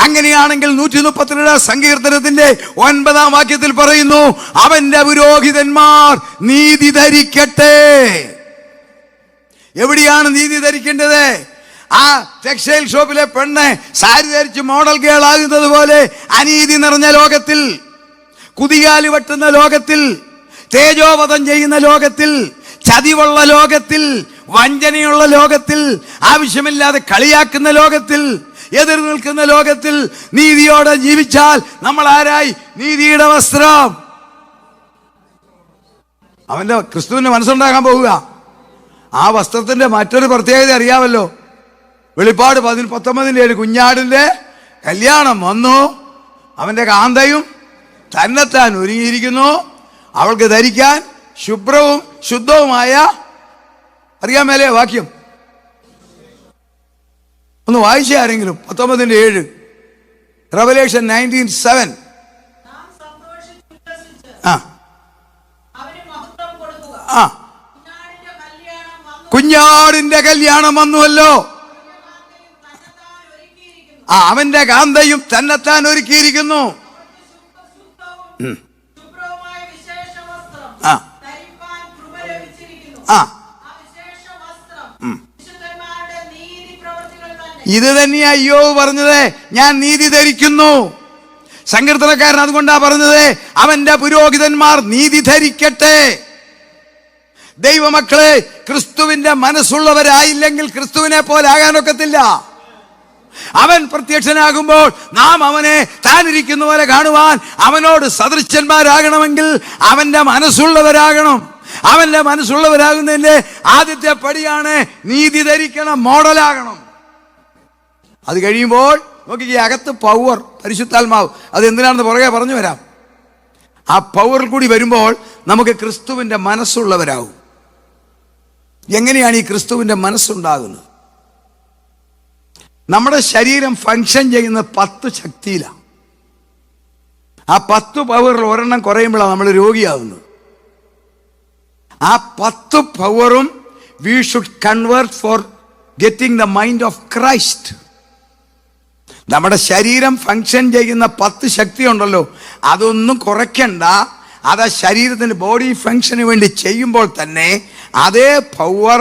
അങ്ങനെയാണെങ്കിൽ 132 സങ്കീർത്തനത്തിന്റെ 9-ാം വാക്യത്തിൽ പറയുന്നു, അവന്റെ പുരോഹിതന്മാർ നീതി ധരിക്കട്ടെ. എവിടെയാണ് നീതി ധരിക്കേണ്ടത്? ആ ടെക്സ്റ്റൈൽ ഷോപ്പിലെ പെണ്ണ് സാരി ധരിച്ച് മോഡൽ ഗേൾ ആകുന്നത് പോലെ അനീതി നിറഞ്ഞ ലോകത്തിൽ, കുതികാല് വെട്ടുന്ന ലോകത്തിൽ, തേജോവധം ചെയ്യുന്ന ലോകത്തിൽ, ചതിവുള്ള ലോകത്തിൽ, വഞ്ചനയുള്ള ലോകത്തിൽ, ആവശ്യമില്ലാതെ കളിയാക്കുന്ന ലോകത്തിൽ, എതിർ നിൽക്കുന്ന ലോകത്തിൽ നീതിയോടെ ജീവിച്ചാൽ നമ്മൾ ആരായി? നീതിയുടെ വസ്ത്രം. അവന്റെ ക്രിസ്തുവിന്റെ മനസ്സുണ്ടാകാൻ പോവുക. ആ വസ്ത്രത്തിന്റെ മറ്റൊരു പ്രത്യേകത അറിയാമല്ലോ. വെളിപ്പാട് 19:7 കുഞ്ഞാടിന്റെ കല്യാണം വന്നു, അവന്റെ കാന്തയും തന്നെത്താൻ ഒരുങ്ങിയിരിക്കുന്നു, അവൾക്ക് ധരിക്കാൻ ശുഭ്രവും ശുദ്ധവുമായ, അറിയാൻ മേലെ വാക്യം ഒന്ന് വായിച്ച ആരെങ്കിലും? 19:7 റെവലേഷൻ 19:7. കുഞ്ഞാടിന്റെ കല്യാണം വന്നുവല്ലോ. അവന്റെ കാന്തയും തന്നെത്താൻ ഒരുക്കിയിരിക്കുന്നു. ഇത് തന്നെയാ അയ്യോവ് പറഞ്ഞത്, ഞാൻ നീതി ധരിക്കുന്നു. സങ്കീർത്തനക്കാരൻ അതുകൊണ്ടാ പറഞ്ഞത്, അവന്റെ പുരോഹിതന്മാർ നീതി ധരിക്കട്ടെ. ദൈവമക്കളെ, ക്രിസ്തുവിന്റെ മനസ്സുള്ളവരായില്ലെങ്കിൽ ക്രിസ്തുവിനെ പോലെ ആകാനൊക്കത്തില്ല. അവൻ പ്രത്യക്ഷനാകുമ്പോൾ നാം അവനെ താനിരിക്കുന്ന പോലെ കാണുവാൻ അവനോട് സദൃശന്മാരാകണമെങ്കിൽ അവന്റെ മനസ്സുള്ളവരാകണം. അവന്റെ മനസ്സുള്ളവരാകുന്നതിന്റെ ആദ്യത്തെ പടിയാണ് നീതി ധരിക്കണം, മോഡലാകണം. അത് കഴിയുമ്പോൾ നോക്കിക്കേ, അകത്ത് പവർ, പരിശുദ്ധാത്മാവ്, അത് എന്തിനാണെന്ന് പുറകെ പറഞ്ഞു വരാം. ആ പവറിൽ കൂടി വരുമ്പോൾ നമുക്ക് ക്രിസ്തുവിന്റെ മനസ്സുള്ളവരാകും. എങ്ങനെയാണ് ഈ ക്രിസ്തുവിന്റെ മനസ്സുണ്ടാകുന്നത്? നമ്മുടെ ശരീരം ഫങ്ഷൻ ചെയ്യുന്ന 10 ശക്തിയിലാണ്. ആ 10 പവറിൽ ഒരെണ്ണം കുറയുമ്പോഴാണ് നമ്മൾ രോഗിയാകുന്നത്. ആ 10 പവറും we should convert for getting the mind of Christ. നമ്മുടെ ശരീരം ഫങ്ഷൻ ചെയ്യുന്ന 10 ശക്തി ഉണ്ടല്ലോ, അതൊന്നും കുറയ്ക്കണ്ട. അത് ശരീരത്തിന് ബോഡി ഫങ്ഷന് വേണ്ടി ചെയ്യുമ്പോൾ തന്നെ അതേ പവർ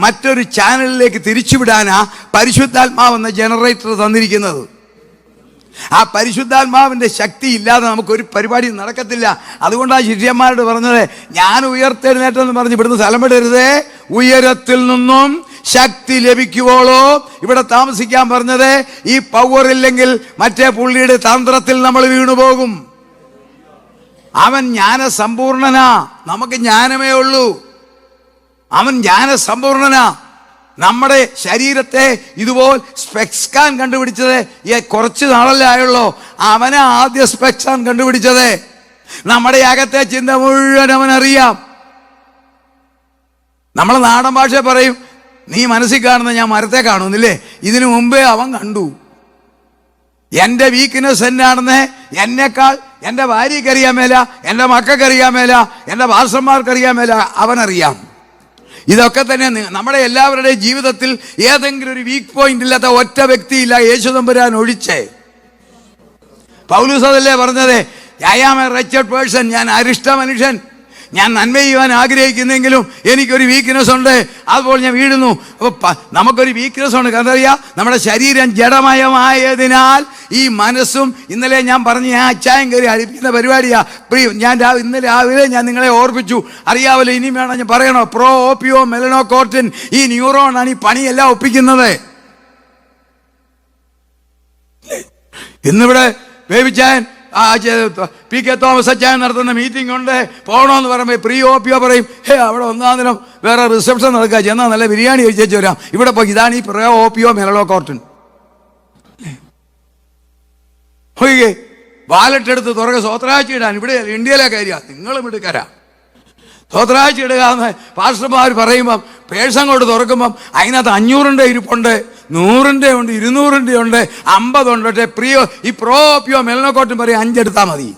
മറ്റൊരു ചാനലിലേക്ക് തിരിച്ചുവിടാനാ പരിശുദ്ധാത്മാവെന്ന ജനറേറ്റർ തന്നിരിക്കുന്നത്. ആ പരിശുദ്ധാത്മാവിന്റെ ശക്തി ഇല്ലാതെ നമുക്കൊരു പരിപാടി നടക്കത്തില്ല. അതുകൊണ്ടാണ് ശിഷ്യന്മാരോട് പറഞ്ഞത്, ഞാൻ ഉയർത്തെഴുന്നേറ്റെന്ന് പറഞ്ഞ് ഇവിടുന്ന് സ്ഥലം വിടരുതേ, ഉയരത്തിൽ നിന്നും ശക്തി ലഭിക്കുവോളോ ഇവിടെ താമസിക്കാൻ പറഞ്ഞത്. ഈ പവർ ഇല്ലെങ്കിൽ മറ്റേ പുള്ളിയുടെ തന്ത്രത്തിൽ നമ്മൾ വീണുപോകും. അവൻ ജ്ഞാനസമ്പൂർണനാ, നമുക്ക് ജ്ഞാനമേ ഉള്ളൂ. അവൻ ജ്ഞാനസമ്പൂർണനാ. നമ്മുടെ ശരീരത്തെ ഇതുപോലെ സ്പെക്സ്കാൻ കണ്ടുപിടിച്ചത് കുറച്ച് നാളല്ലേ ആയുള്ളൂ. അവനെ ആദ്യ സ്പെക്സാൻ കണ്ടുപിടിച്ചത്. നമ്മുടെ അകത്തെ ചിന്ത മുഴുവൻ അവനറിയാം. നമ്മളെ നാടൻ ഭാഷ പറയും, നീ മനസ്സിൽ കാണുന്ന ഞാൻ മരത്തെ കാണുന്നില്ലേ. ഇതിനു മുമ്പേ അവൻ കണ്ടു. എന്റെ വീക്ക്നെസ് എന്നാണെന്ന് എന്നെക്കാൾ എന്റെ ഭാര്യയ്ക്ക് അറിയാൻ മേല, എന്റെ മക്കൾക്ക് അറിയാൻ മേല, എന്റെ ഭാഷന്മാർക്ക് അറിയാൻ മേല, അവനറിയാം. ഇതൊക്കെ തന്നെ നമ്മുടെ എല്ലാവരുടെയും ജീവിതത്തിൽ ഏതെങ്കിലും ഒരു വീക്ക് പോയിന്റ് ഇല്ലാത്ത ഒറ്റ വ്യക്തിയില്ല, യേശു തമ്പുരാൻ ഒഴിച്ചേ. പൗലോസ് അതല്ലേ പറഞ്ഞത്, ഐ ആം എ റൈച്ചഡ് പേഴ്സൺ, ഞാൻ അരിഷ്ട മനുഷ്യൻ, ഞാൻ നന്മ ചെയ്യുവാൻ ആഗ്രഹിക്കുന്നെങ്കിലും എനിക്കൊരു വീക്ക്നെസ് ഉണ്ട്, അതുപോലെ ഞാൻ വീഴുന്നു. അപ്പൊ നമുക്കൊരു വീക്ക്നെസ് ഉണ്ട്. കാരണം അറിയാം, നമ്മുടെ ശരീരം ജഡമയമായതിനാൽ ഈ മനസ്സും, ഇന്നലെ ഞാൻ പറഞ്ഞ ഞാൻ അച്ചായം കയറി അടിപ്പിക്കുന്ന പരിപാടിയാ. ഞാൻ ഇന്നലെ രാവിലെ ഞാൻ നിങ്ങളെ ഓർപ്പിച്ചു, അറിയാവല്ലോ, ഇനി വേണം ഞാൻ പറയണോ, പ്രോ ഓപ്പിയോ മെലനോകോർട്ടിൻ, ഈ ന്യൂറോൺ ആണ് ഈ പണിയെല്ലാം ഒപ്പിക്കുന്നത്. ഇന്നിവിടെ വേവിച്ചാൻ പി കെ തോമസ് അച്ചായൻ നടത്തുന്ന മീറ്റിംഗ് ഉണ്ട്, പോകണമെന്ന് പറയുമ്പോൾ പ്രീ ഓപ്പിയോ പറയും, അവിടെ ഒന്നാം ദിനം വേറെ റിസപ്ഷൻ നടക്കുക, ചെന്നാൽ നല്ല ബിരിയാണി കഴിച്ചു വരാം. ഇവിടെ പോയി ഇതാണ് ഈ പ്രോ ഓപ്പിയോ മെലനോകോർട്ടിൻ. ഒഴികെ വാലറ്റ് എടുത്ത് തുറക്കെ സ്വത്രാഴ്ച ഇടാൻ ഇവിടെ ഇന്ത്യയിലെ കാര്യമാണ്. നിങ്ങളും എടുക്കാരാ സ്വത്രാഴ്ച ഇടുക എന്ന് പാസ്റ്റർമാർ പറയുമ്പം പേഴ്സ് അങ്ങോട്ട് തുറക്കുമ്പം അതിനകത്ത് 500 ഇരിപ്പുണ്ട്, 100 ഉണ്ട്, 200 ഉണ്ട്, 50 ഉണ്ട്. പ്രിയോ ഈ പ്രോപ്പിയോ മെലനോക്കോട്ടും പറയും 5 എടുത്താൽ മതി.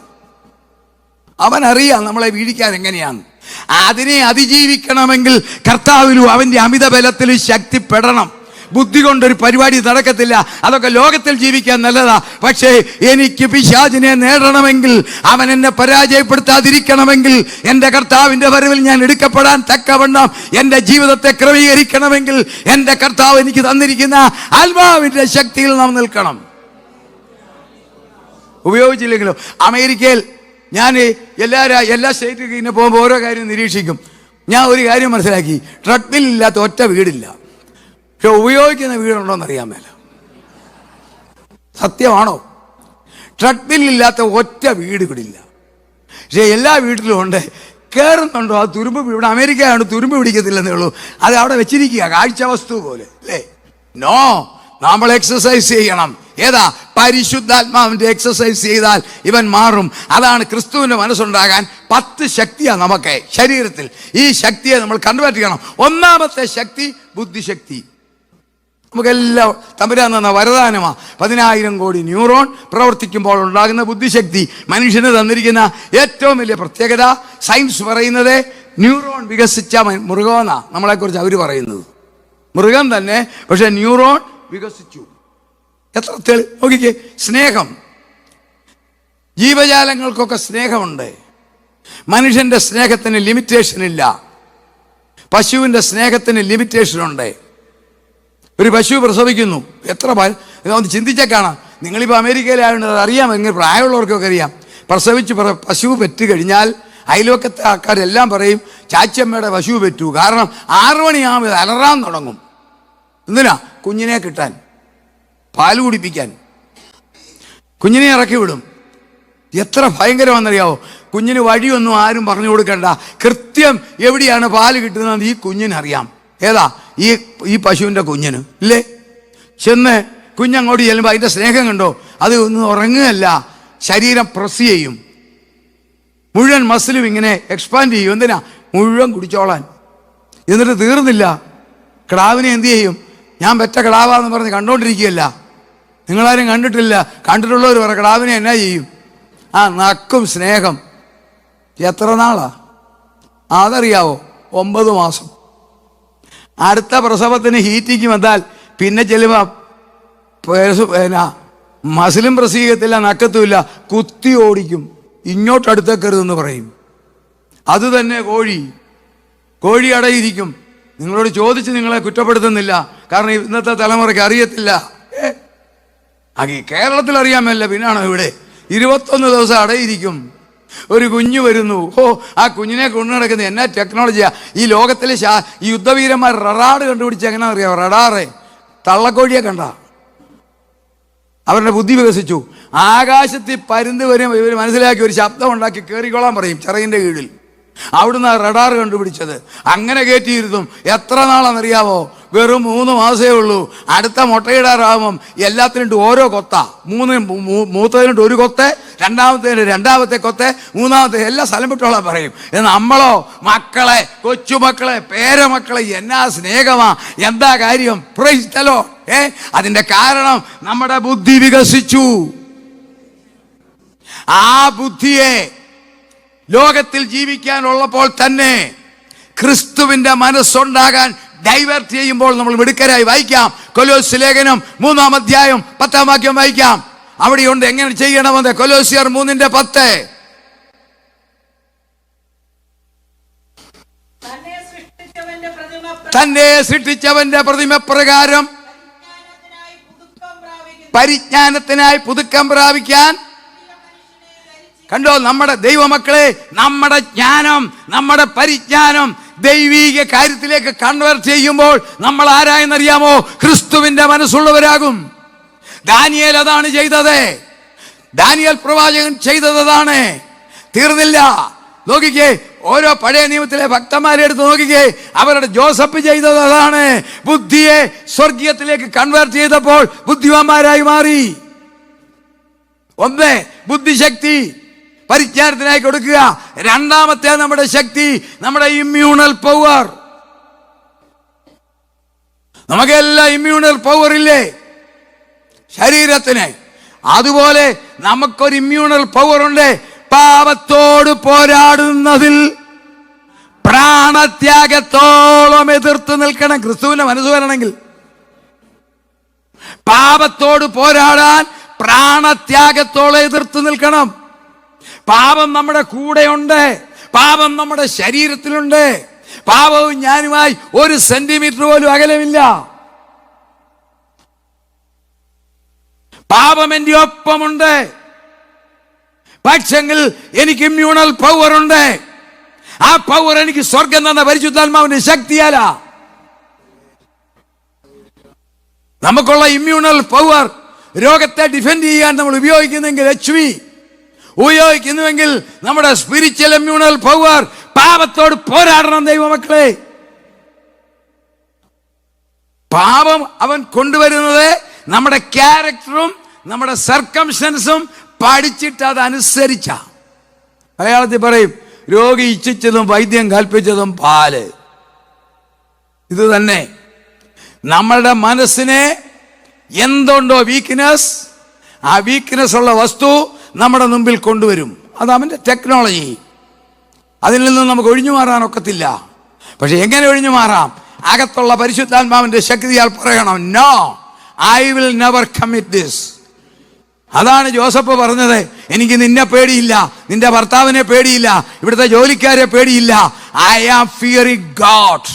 അവനറിയാം നമ്മളെ വീഴിക്കാൻ എങ്ങനെയാണ്. അതിനെ അതിജീവിക്കണമെങ്കിൽ കർത്താവിലും അവൻ്റെ അമിത ബലത്തിലും ശക്തിപ്പെടണം. ബുദ്ധി കൊണ്ടൊരു പരിപാടി നടക്കത്തില്ല. അതൊക്കെ ലോകത്തിൽ ജീവിക്കാൻ നല്ലതാ. പക്ഷേ എനിക്ക് പിശാചിനെ നേടണമെങ്കിൽ, അവൻ എന്നെ പരാജയപ്പെടുത്താതിരിക്കണമെങ്കിൽ, എൻ്റെ കർത്താവിൻ്റെ വരവിൽ ഞാൻ എടുക്കപ്പെടാൻ തക്കവണ്ണം എൻ്റെ ജീവിതത്തെ ക്രമീകരിക്കണമെങ്കിൽ എൻ്റെ കർത്താവ് എനിക്ക് തന്നിരിക്കുന്ന ആത്മാവിൻ്റെ ശക്തിയിൽ നാം നിൽക്കണം. ഉപയോഗിച്ചില്ലെങ്കിലോ അമേരിക്കയിൽ ഞാൻ എല്ലാ സ്റ്റേറ്റിൽ ഇങ്ങനെ പോകുമ്പോൾ ഓരോ കാര്യം നിരീക്ഷിക്കും. ഞാൻ ഒരു കാര്യം മനസ്സിലാക്കി, ട്രെഡ്മില്ലില്ലാത്ത ഒറ്റ വീടില്ല. പക്ഷെ ഉപയോഗിക്കുന്ന വീടുണ്ടോയെന്ന് അറിയാൻ മേല. സത്യമാണോ? ട്രെഡ്മില്ലില്ലാത്ത ഒറ്റ വീട് ഇവിടില്ല. പക്ഷെ എല്ലാ വീട്ടിലും ഉണ്ട്. കയറുന്നുണ്ടോ അത് തുരുമ്പ്. ഇവിടെ അമേരിക്കയാണ് തുരുമ്പ് പിടിക്കത്തില്ലെന്നേ ഉള്ളൂ. അത് അവിടെ വെച്ചിരിക്കുക കാഴ്ച വസ്തു പോലെ അല്ലേ? നോ, നമ്മൾ എക്സസൈസ് ചെയ്യണം. ഏതാ? പരിശുദ്ധാത്മാവിന്റെ എക്സസൈസ് ചെയ്താൽ ഇവൻ മാറും. അതാണ് ക്രിസ്തുവിന്റെ മനസ്സുണ്ടാകാൻ 10 ശക്തിയാണ് നമുക്ക് ശരീരത്തിൽ. ഈ ശക്തിയെ നമ്മൾ കൺവേർട്ട് ചെയ്യണം. ഒന്നാമത്തെ ശക്തി ബുദ്ധിശക്തി. നമുക്കെല്ലാം തമ്പുരാൻ തന്ന വരദാനമാ. 10,000 കോടി ന്യൂറോൺ പ്രവർത്തിക്കുമ്പോൾ ഉണ്ടാകുന്ന ബുദ്ധിശക്തി മനുഷ്യന് തന്നിരിക്കുന്ന ഏറ്റവും വലിയ പ്രത്യേകത. സയൻസ് പറയുന്നത് ന്യൂറോൺ വികസിച്ച മൃഗമെന്നാ നമ്മളെക്കുറിച്ച് അവർ പറയുന്നത്. മൃഗം തന്നെ, പക്ഷെ ന്യൂറോൺ വികസിച്ചു. എത്ര നോക്കിക്കേ. സ്നേഹം, ജീവജാലങ്ങൾക്കൊക്കെ സ്നേഹമുണ്ട്. മനുഷ്യന്റെ സ്നേഹത്തിന് ലിമിറ്റേഷൻ ഇല്ല. പശുവിന്റെ സ്നേഹത്തിന് ലിമിറ്റേഷൻ ഉണ്ട്. ഒരു പശു പ്രസവിക്കുന്നു, എത്ര ഒന്ന് ചിന്തിച്ചാൽ കാണാം. നിങ്ങളിപ്പോൾ അമേരിക്കയിലായതുകൊണ്ട് അത് അറിയാം, എങ്ങനെ പ്രായമുള്ളവർക്കൊക്കെ അറിയാം. പ്രസവിച്ച് പശു പെറ്റ് കഴിഞ്ഞാൽ അയൽവക്കത്തെ ആൾക്കാരെല്ലാം പറയും ചാച്ചമ്മയുടെ പശു പെറ്റു. കാരണം 6 മണിയാകുമ്പോൾ അലറാൻ തുടങ്ങും. എന്തിനാ? കുഞ്ഞിനെ കിട്ടാൻ, പാല് കുടിപ്പിക്കാൻ. കുഞ്ഞിനെ ഇറക്കി വിടും. എത്ര ഭയങ്കരമാണെന്നറിയാവോ? കുഞ്ഞിന് വഴിയൊന്നും ആരും പറഞ്ഞു കൊടുക്കണ്ട. കൃത്യം എവിടെയാണ് പാല് കിട്ടുന്നത് ഈ കുഞ്ഞിനറിയാം. ഏതാ? ഈ പശുവിൻ്റെ കുഞ്ഞിന് ഇല്ലേ? ചെന്ന് കുഞ്ഞങ്ങോട്ട് ചെല്ലുമ്പോൾ അതിൻ്റെ സ്നേഹം കണ്ടോ? അത് ഒന്നും ഉറങ്ങുകയല്ല, ശരീരം പ്രസ് ചെയ്യും. മുഴുവൻ മസിലും ഇങ്ങനെ എക്സ്പാൻഡ് ചെയ്യും. എന്തിനാ? മുഴുവൻ കുടിച്ചോളാൻ. എന്നിട്ട് തീർന്നില്ല, കിടാവിനെ എന്തു ചെയ്യും? ഞാൻ പെറ്റ കിടാവാന്ന് പറഞ്ഞ് കണ്ടോണ്ടിരിക്കുകയല്ല. നിങ്ങളാരും കണ്ടിട്ടില്ല. കണ്ടിട്ടുള്ളവർ പറ കിടാവിനെ എന്നാ ചെയ്യും? നക്കും സ്നേഹം. എത്ര നാളാ അതറിയാവോ? 9 മാസം. അടുത്ത പ്രസവത്തിന് ഹീറ്റിക്ക് വന്നാൽ പിന്നെ ചെല്ലുമ്പോൾ മസിലും പ്രസ് ചെയ്യത്തില്ല, നക്കത്തുമില്ല, കുത്തി ഓടിക്കും. ഇങ്ങോട്ടടുത്തേക്കരുതെന്ന് പറയും. അത് തന്നെ കോഴി അടയിരിക്കും. നിങ്ങളോട് ചോദിച്ച് നിങ്ങളെ കുറ്റപ്പെടുത്തുന്നില്ല, കാരണം ഇന്നത്തെ തലമുറയ്ക്ക് അറിയത്തില്ല. കേരളത്തിൽ അറിയാമല്ല, പിന്നാണോ ഇവിടെ? 21 ദിവസം അടയിരിക്കും. ഒരു കുഞ്ഞു വരുന്നു. ആ കുഞ്ഞിനെ കൊണ്ടു നടക്കുന്ന എന്നാ ടെക്നോളജിയാ! ഈ ലോകത്തിലെ ഈ യുദ്ധവീരന്മാർ റഡാർ കണ്ടുപിടിച്ച് എങ്ങനെയാ അറിയാം? റഡാറ് തള്ളക്കോഴിയെ കണ്ട അവരുടെ ബുദ്ധി വികസിച്ചു. ആകാശത്തിൽ പരുന്ത് വരും ഇവർ മനസ്സിലാക്കി ഒരു ശബ്ദം ഉണ്ടാക്കി കയറിക്കോളാൻ പറയും ചിറകിൻ്റെ കീഴിൽ. അവിടുന്ന് റഡാർ കണ്ടുപിടിച്ചത്. അങ്ങനെ കയറ്റിയിരുത്തും. എത്ര നാളെന്നറിയാവോ? വെറും 3 മാസമേ ഉള്ളൂ. അടുത്ത മുട്ടയിടാറാകുമ്പം എല്ലാത്തിനും ഓരോ കൊത്ത. മൂത്തതിനിട്ട് ഒരു കൊത്ത്, രണ്ടാമത്തെ കൊത്ത്, മൂന്നാമത്തെ എല്ലാം സ്ഥലം വിട്ടോളാൻ പറയും. നമ്മളോ മക്കളെ, കൊച്ചുമക്കളെ, പേരമക്കളെ എന്നാ സ്നേഹമാ! എന്താ കാര്യം? Praise the Lord. അതിന്റെ കാരണം നമ്മുടെ ബുദ്ധി വികസിച്ചു. ആ ബുദ്ധിയെ ലോകത്തിൽ ജീവിക്കാനുള്ളപ്പോൾ തന്നെ ക്രിസ്തുവിന്റെ മനസ്സുണ്ടാകാൻ ഡൈവേർട്ട് ചെയ്യുമ്പോൾ നമ്മൾ മിടുക്കരായി. വായിക്കാം കൊലോസ്യ ലേഖനം 3-ാം അധ്യായം 10-ാം വാക്യം വായിക്കാം. അവിടെയുണ്ട് എങ്ങനെ ചെയ്യണമെന്ന്. കൊലോസ്യർ 3:10. തന്നെ സൃഷ്ടിച്ചവന്റെ പ്രതിമ പ്രകാരം പരിജ്ഞാനത്തിനായി പുതുക്കം പ്രാപിക്കാൻ. കണ്ടോ, നമ്മുടെ ദൈവമക്കളെ, നമ്മുടെ ജ്ഞാനം, നമ്മുടെ പരിജ്ഞാനം ദൈവീക കാര്യത്തിലേക്ക് കൺവേർട്ട് ചെയ്യുമ്പോൾ നമ്മൾ ആരായെന്നറിയാമോ? ക്രിസ്തുവിന്റെ മനസ്സുള്ളവരാകും. ദാനിയേൽ അതാണ് ചെയ്തത്. ദാനിയേൽ പ്രവാചകൻ ചെയ്തത് അതാണ്. തീർന്നില്ല. നോക്കിക്കേ, ഓരോ പഴയ നിയമത്തിലെ ഭക്തന്മാരെ എടുത്ത് നോക്കിക്കേ, അവരുടെ ജോസഫ് ചെയ്തത് അതാണ്. ബുദ്ധിയെ സ്വർഗീയത്തിലേക്ക് കൺവേർട്ട് ചെയ്തപ്പോൾ ബുദ്ധിമാന്മാരായി മാറി. ഒന്ന് ബുദ്ധിശക്തി. പരിജ്ഞാനത്തിനായി കൊടുക്കുക. രണ്ടാമത്തെ നമ്മുടെ ശക്തി നമ്മുടെ ഇമ്മ്യൂണൽ പവർ. നമുക്കെല്ലാം ഇമ്മ്യൂണൽ പവർ ഇല്ലേ ശരീരത്തിന്? അതുപോലെ നമുക്കൊരു ഇമ്മ്യൂണൽ പവർ ഉണ്ട്. പാപത്തോട് പോരാടുന്നതിൽ പ്രാണത്യാഗത്തോളം എതിർത്ത് നിൽക്കണം. ക്രിസ്തുവിന്റെ മനസ്സ് വരണമെങ്കിൽ പാപത്തോട് പോരാടാൻ പ്രാണത്യാഗത്തോളം എതിർത്ത് നിൽക്കണം. പാപം നമ്മുടെ കൂടെയുണ്ട്, പാപം നമ്മുടെ ശരീരത്തിലുണ്ട്. പാപവും ഞാനുമായി 1 സെന്റിമീറ്റർ പോലും അകലമില്ല. പാപം എൻ്റെ ഒപ്പമുണ്ട്. പക്ഷെങ്കിൽ എനിക്ക് ഇമ്മ്യൂണൽ പവർ ഉണ്ട്. ആ പവർ എനിക്ക് സ്വർഗം തന്ന പരിശുദ്ധാത്മാവിന്റെ ശക്തിയല്ല. നമുക്കുള്ള ഇമ്മ്യൂണൽ പവർ രോഗത്തെ ഡിഫെൻഡ് ചെയ്യാൻ നമ്മൾ ഉപയോഗിക്കുന്നെങ്കിൽ, HV ഉപയോഗിക്കുന്നുവെങ്കിൽ, നമ്മുടെ സ്പിരിച്വൽ ഇമ്മ്യൂണൽ പവർ പാപത്തോട് പോരാടണം ദൈവമക്കളെ. പാപം അവൻ കൊണ്ടുവരുന്നത് നമ്മുടെ ക്യാരക്ടറും നമ്മുടെ സർക്കംസ്റ്റൻസും പഠിച്ചിട്ട് അതനുസരിച്ച. മലയാളത്തിൽ പറയും, രോഗി ഇച്ഛിച്ചതും വൈദ്യം കൽപ്പിച്ചതും പാല്. ഇത് തന്നെ നമ്മളുടെ മനസ്സിനെ എന്തുണ്ടോ വീക്ക്നെസ്, ആ വീക്ക്നെസ് ഉള്ള വസ്തു നമ്മുടെ മുമ്പിൽ കൊണ്ടുവരും. അത് അവൻ്റെ ടെക്നോളജി. അതിൽ നിന്നും നമുക്ക് ഒഴിഞ്ഞു മാറാൻ ഒക്കത്തില്ല. പക്ഷെ എങ്ങനെ ഒഴിഞ്ഞു മാറാം? അകത്തുള്ള പരിശുദ്ധാത്മാവിന്റെ ശക്തിയാൽ പറയണം, no, I will never commit this. അതാണ് ജോസഫ് പറഞ്ഞത്, എനിക്ക് നിന്നെ പേടിയില്ല, നിന്റെ ഭർത്താവിനെ പേടിയില്ല, ഇവിടുത്തെ ജോലിക്കാരെ പേടിയില്ല. I am fearing God.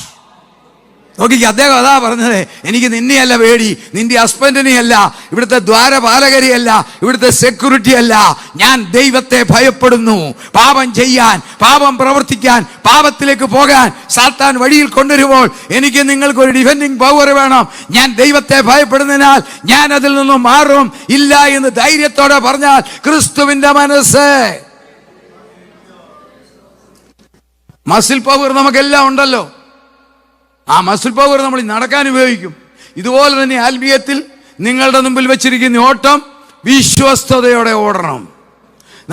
നോക്കിക്ക്, അദ്ദേഹം അതാ പറഞ്ഞത്, എനിക്ക് നിന്നെയല്ല പേടി, നിന്റെ ഹസ്ബൻഡിനെയല്ല, ഇവിടുത്തെ ദ്വാരപാലകരെയല്ല, ഇവിടുത്തെ സെക്യൂരിറ്റി അല്ല, ഞാൻ ദൈവത്തെ ഭയപ്പെടുന്നു. പാപം ചെയ്യാൻ, പാപം പ്രവർത്തിക്കാൻ, പാപത്തിലേക്ക് പോകാൻ സാത്താൻ വഴിയിൽ കൊണ്ടുവരുമ്പോൾ എനിക്ക് നിങ്ങൾക്കൊരു ഡിഫെൻഡിങ് പവർ വേണം. ഞാൻ ദൈവത്തെ ഭയപ്പെടുന്നതിനാൽ ഞാൻ അതിൽ നിന്നും മാറും ഇല്ല എന്ന് ധൈര്യത്തോടെ പറഞ്ഞാൽ ക്രിസ്തുവിന്റെ മനസ്സ്. മസിൽ പവർ നമുക്കെല്ലാം ഉണ്ടല്ലോ. ആ മസിൽ പവർ നമ്മൾ നടക്കാൻ ഉപയോഗിക്കും. ഇതുപോലെ തന്നെ ആത്മീയത്തിൽ നിങ്ങളുടെ മുമ്പിൽ വെച്ചിരിക്കുന്ന ഓട്ടം വിശ്വസ്തയോടെ ഓടണം.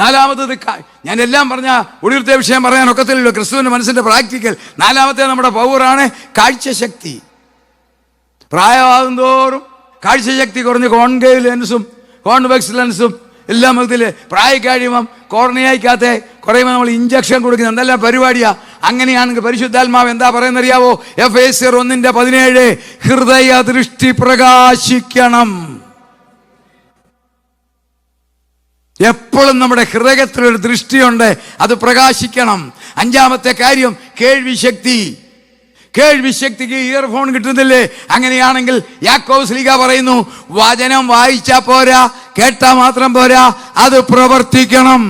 നാലാമത്തത്, ഞാൻ എല്ലാം പറഞ്ഞ ഒടുവിലത്തെ വിഷയം പറയാൻ ഒക്കത്തില്ലല്ലോ, ക്രിസ്തുവിന്റെ മനസ്സിന്റെ പ്രാക്ടിക്കൽ. നാലാമത്തെ നമ്മുടെ പവറാണ് കാഴ്ചശക്തി. പ്രായമാകും തോറും കാഴ്ചശക്തി കുറഞ്ഞ് കോൺകേവ് ലെൻസും കോൺവെക്സ് ലെൻസും എല്ലാം ഇതിൽ പ്രായം കഴിയുമ്പം കോർണിയയ്ക്കകത്തെ കുറയുമ്പോൾ നമ്മൾ ഇഞ്ചക്ഷൻ കൊടുക്കുന്നത് എന്തെല്ലാം പരിപാടിയാ. അങ്ങനെയാണെങ്കിൽ പരിശുദ്ധാത്മാവ് എന്താ പറയുന്നറിയാവോ? എഫേസ്യർ 1:17, ഹൃദയ ദൃഷ്ടി പ്രകാശിക്കണം. എപ്പോഴും നമ്മുടെ ഹൃദയത്തിലൊരു ദൃഷ്ടിയുണ്ട്, അത് പ്രകാശിക്കണം. അഞ്ചാമത്തെ കാര്യം കേൾവി ശക്തി. കേൾവി ശക്തിക്ക് ഇയർഫോൺ കിട്ടുന്നില്ലേ? അങ്ങനെയാണെങ്കിൽ യാക്കോബ് ശ്ലീഹ പറയുന്നു, വചനം വായിച്ചാ പോരാ, കേട്ടാ മാത്രം പോരാ, അത് പ്രവർത്തിക്കണം.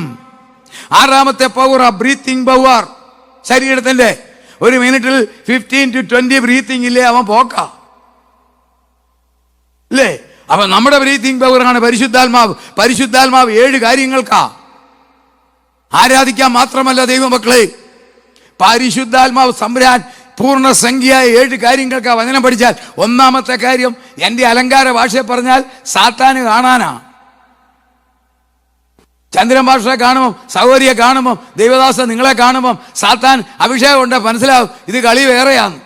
ആറാമത്തെ പവർ ബ്രീത്തിങ് പവർ. ശരീരത്തിന്റെ ഒരു മിനിറ്റിൽ 15 to 20 ബ്രീത്തിങ് ഇല്ലേ, അവൻ പോക്കാ അല്ലേ? അപ്പൊ നമ്മുടെ ബ്രീത്തിങ് പവറാണ് പരിശുദ്ധാത്മാവ്. പരിശുദ്ധാത്മാവ് 7 കാര്യങ്ങൾക്കാ. ആരാധിക്കാൻ മാത്രമല്ല ദൈവമക്കളെ, പരിശുദ്ധാത്മാവ് സംഭ്രാൻ പൂർണ്ണസംഖ്യയായ 7 കാര്യങ്ങൾക്കാ വചനം പഠിച്ചാൽ. ഒന്നാമത്തെ കാര്യം, എൻ്റെ അലങ്കാര ഭാഷയെ പറഞ്ഞാൽ സാത്താന് കാണാനാ. ചന്ദ്രൻ ഭാഷയെ കാണുമ്പം, സൗകര്യെ കാണുമ്പം, ദൈവദാസ നിങ്ങളെ കാണുമ്പം സാത്താൻ അഭിഷേകം ഉണ്ട്, മനസ്സിലാവും ഇത് കളി വേറെയാന്ന്.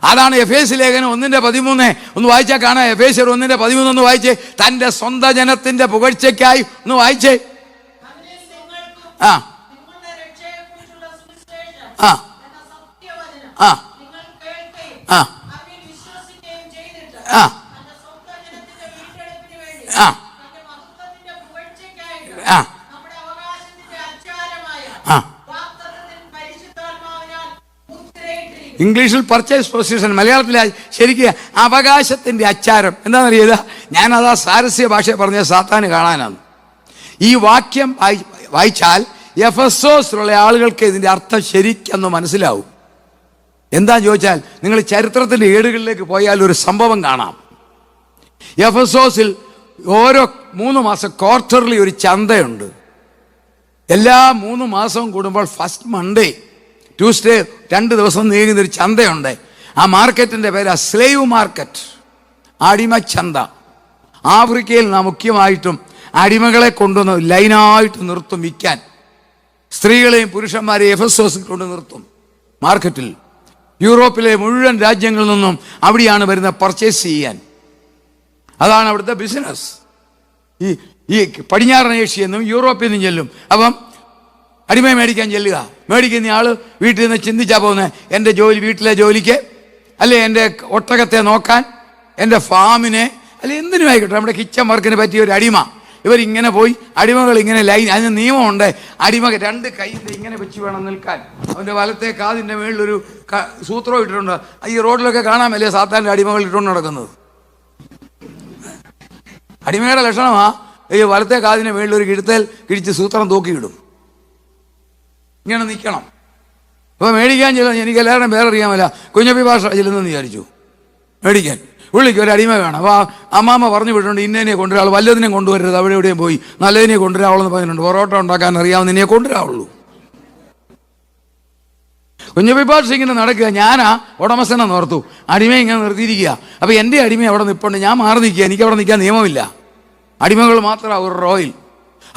അതാണ് എഫേസ്യ ലേഖനം 1:13 ഒന്ന് വായിച്ചാൽ കാണാം. എഫേസ്യർ 1:13 ഒന്ന് വായിച്ചേ. തൻ്റെ സ്വന്തം ജനത്തിന്റെ പുകഴ്ചയ്ക്കായി ഒന്ന് വായിച്ചേ. ആ ആ ആ ആ ആ ആ. ഇംഗ്ലീഷിൽ പർച്ചേസ് പൊസിഷൻ, മലയാളത്തിൽ ശരിക്കും അവകാശത്തിന്റെ അച്ചാരം. എന്താണെന്നറിയാ, ഞാനതാ സാരസ്യ ഭാഷ പറഞ്ഞ സാത്താന് കാണാനാണ്. ഈ വാക്യം വായിച്ചാൽ എഫെസോസിലുള്ള ആളുകൾക്ക് ഇതിന്റെ അർത്ഥം ശരിക്കൊന്ന് മനസ്സിലാവും. എന്താ ചോദിച്ചാൽ, നിങ്ങൾ ചരിത്രത്തിന്റെ ഏടുകളിലേക്ക് പോയാൽ ഒരു സംഭവം കാണാം. എഫെസോസിൽ ഓരോ 3 മാസം ക്വാർട്ടർലി ഒരു ചന്തയുണ്ട്. എല്ലാ 3 മാസവും കൂടുമ്പോൾ ഫസ്റ്റ് മൺഡേ, ട്യൂസ്ഡേ 2 ദിവസം നീങ്ങുന്നൊരു ചന്തയുണ്ട്. ആ മാർക്കറ്റിന്റെ പേര് സ്ലേവ് മാർക്കറ്റ്, അടിമച്ചന്ത. ആഫ്രിക്കയിൽ മുഖ്യമായിട്ടും അടിമകളെ കൊണ്ടുവന്ന് ലൈനായിട്ട് നിർത്തും വിൽക്കാൻ. സ്ത്രീകളെയും പുരുഷന്മാരെയും എഫെസോസിൽ കൊണ്ട് നിർത്തും മാർക്കറ്റിൽ. യൂറോപ്പിലെ മുഴുവൻ രാജ്യങ്ങളിൽ നിന്നും അവിടെയാണ് വരുന്നത് പർച്ചേസ് ചെയ്യാൻ. അതാണ് അവിടുത്തെ ബിസിനസ്. ഈ പടിഞ്ഞാറൻ ഏഷ്യയിൽ നിന്നും യൂറോപ്പിൽ നിന്നും ചെല്ലും. അപ്പം അടിമയെ മേടിക്കാൻ ചെല്ലുക. മേടിക്കുന്ന ആൾ വീട്ടിൽ നിന്ന് ചിന്തിച്ചാൽ പോകുന്നത്, എൻ്റെ ജോലി, വീട്ടിലെ ജോലിക്ക്, അല്ലെ എൻ്റെ ഒട്ടകത്തെ നോക്കാൻ, എൻ്റെ ഫാമിനെ, അല്ലെ എന്തിനും ആയിക്കോട്ടെ, നമ്മുടെ കിച്ചൺ വർക്കിന് പറ്റിയ ഒരു അടിമ. ഇവരിങ്ങനെ പോയി അടിമകൾ ഇങ്ങനെ ലൈൻ, അതിന് നിയമമുണ്ട്. അടിമ 2 കൈയിൻ്റെ ഇങ്ങനെ വെച്ച് വേണം നിൽക്കാൻ. അവൻ്റെ വലത്തെ കാതിൻ്റെ മേളിലൊരു സൂത്രം ഇട്ടിട്ടുണ്ട്. ഈ റോഡിലൊക്കെ കാണാമല്ലേ സാത്താൻ്റെ അടിമകൾ ഇട്ടുകൊണ്ട് നടക്കുന്നത്. അടിമയുടെ ലക്ഷണമാ ഈ വലത്തെ കാതിൻ്റെ മേളിലൊരു കിഴിച്ച് സൂത്രം തൂക്കിയിടും. ഇങ്ങനെ നിൽക്കണം. അപ്പോൾ മേടിക്കാൻ ചെല്ലുന്ന, എനിക്ക് എല്ലാവരും പേര് അറിയാമല്ല, കുഞ്ഞപ്പി ഭാഷ ചെല്ലുന്നെന്ന് വിചാരിച്ചു മേടിക്കാൻ. പുള്ളിക്ക് ഒരു അടിമ വേണം. അപ്പോൾ അമ്മാമ്മ പറഞ്ഞു വിട്ടിട്ടുണ്ട്, ഇന്നതിനെ കൊണ്ടുവരാൾ, വല്ലതിനെ കൊണ്ടുവരരുത്, അവിടെ എവിടെയും പോയി നല്ലതിനെ കൊണ്ടുവരാവുള്ളൂ എന്ന് പറഞ്ഞിട്ടുണ്ട്. പൊറോട്ട ഉണ്ടാക്കാൻ അറിയാവുന്നതിനെ കൊണ്ടുവരാവുള്ളൂ. കുഞ്ഞപ്പി ഭാഷ ഇങ്ങനെ നടക്കുക. ഞാനാ ഉടമസ്ഥനെ നോർത്തു, അടിമയെ ഇങ്ങനെ നിർത്തിയിരിക്കുക. അപ്പോൾ എൻ്റെ അടിമ അവിടെ നിൽപ്പുണ്ട്, ഞാൻ മാറി നിൽക്കുക, എനിക്ക് അവിടെ നിൽക്കാൻ നിയമമില്ല. അടിമകൾ മാത്രമാണ് ഒരു റോയിൽ.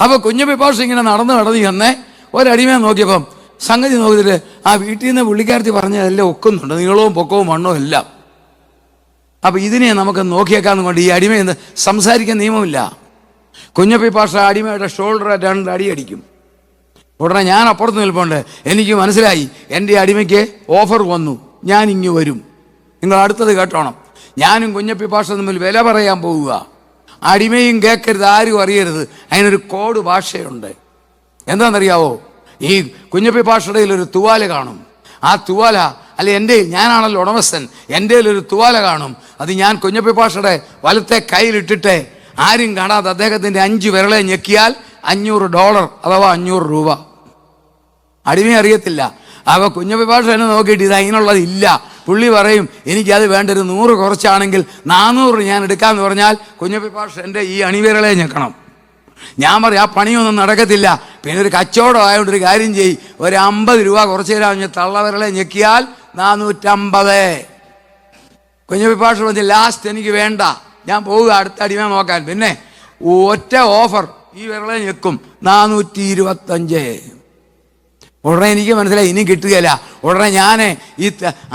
അപ്പോൾ കുഞ്ഞപ്പി ഭാഷ ഇങ്ങനെ നടന്ന് ചെന്നേ ഒരടിമയെ നോക്കിയപ്പം സംഗതി നോക്കിയിട്ട് ആ വീട്ടിൽ നിന്ന് പുള്ളിക്കാരത്തി പറഞ്ഞതെല്ലാം ഒക്കുന്നുണ്ട്, നീളവും പൊക്കവും മണ്ണവും എല്ലാം. അപ്പം ഇതിനെ നമുക്ക് നോക്കിയേക്കാന്ന് കൊണ്ട് ഈ അടിമയെന്ന് സംസാരിക്കാൻ നിയമമില്ല. കുഞ്ഞപ്പി പാഷ അടിമയുടെ ഷോൾഡർ 2 അടി അടിക്കും. ഉടനെ ഞാൻ അപ്പുറത്ത് നിൽപ്പുണ്ട്. എനിക്ക് മനസ്സിലായി എൻ്റെ അടിമയ്ക്ക് ഓഫർ വന്നു, ഞാൻ ഇങ്ങ് വരും, നിങ്ങൾ അടുത്തത് കേട്ടോണം. ഞാനും കുഞ്ഞപ്പി പാഷ തമ്മിൽ വില പറയാൻ പോവുക. അടിമയും കേൾക്കരുത്, ആരും അറിയരുത്. അതിനൊരു കോഡ് ഭാഷയുണ്ട്. എന്താണെന്നറിയാവോ? ഈ കുഞ്ഞപ്പി പാഷയുടെ ഒരു തുവാല കാണും. ആ തുവാല, അല്ലെ എൻ്റെ, ഞാനാണല്ലോ ഉടമസ്ഥൻ, എൻ്റെ ഒരു തുവാല കാണും. അത് ഞാൻ കുഞ്ഞപ്പി പാഷയുടെ വലത്തെ കയ്യിലിട്ടിട്ട് ആരും കാണാതെ അദ്ദേഹത്തിൻ്റെ 5 വിരളെ ഞെക്കിയാൽ $500, അഥവാ 500 രൂപ. അടിമയെ അറിയത്തില്ല. അപ്പോൾ കുഞ്ഞപ്പി പാഷ എന്നെ നോക്കിയിട്ട് ഇത് അതിനുള്ളതില്ല. പുള്ളി പറയും, എനിക്കത് വേണ്ട, ഒരു 100 കുറച്ചാണെങ്കിൽ 400 ഞാൻ എടുക്കാമെന്ന് പറഞ്ഞാൽ കുഞ്ഞപ്പി പാഷ എൻ്റെ ഈ അണിവിരളെ ഞെക്കണം. ഞാൻ പറയും, ആ പണിയൊന്നും നടക്കത്തില്ല. പിന്നെ ഒരു കച്ചവടം ആയതുകൊണ്ട് ഒരു കാര്യം ചെയ്യും, ഒരു 50 രൂപ കുറച്ച് തരാമെന്ന് തള്ളവിരളെ ഞെക്കിയാൽ 450. കുഞ്ഞപ്പി പാഷ പറഞ്ഞ്, ലാസ്റ്റ് എനിക്ക് വേണ്ട, ഞാൻ പോവുക അടുത്ത അടിമ നോക്കാൻ. പിന്നെ ഒറ്റ ഓഫർ, ഈ വിരളെ ഞെക്കും 425. ഉടനെ എനിക്ക് മനസ്സിലായി ഇനി കിട്ടുകയില്ല. ഉടനെ ഞാൻ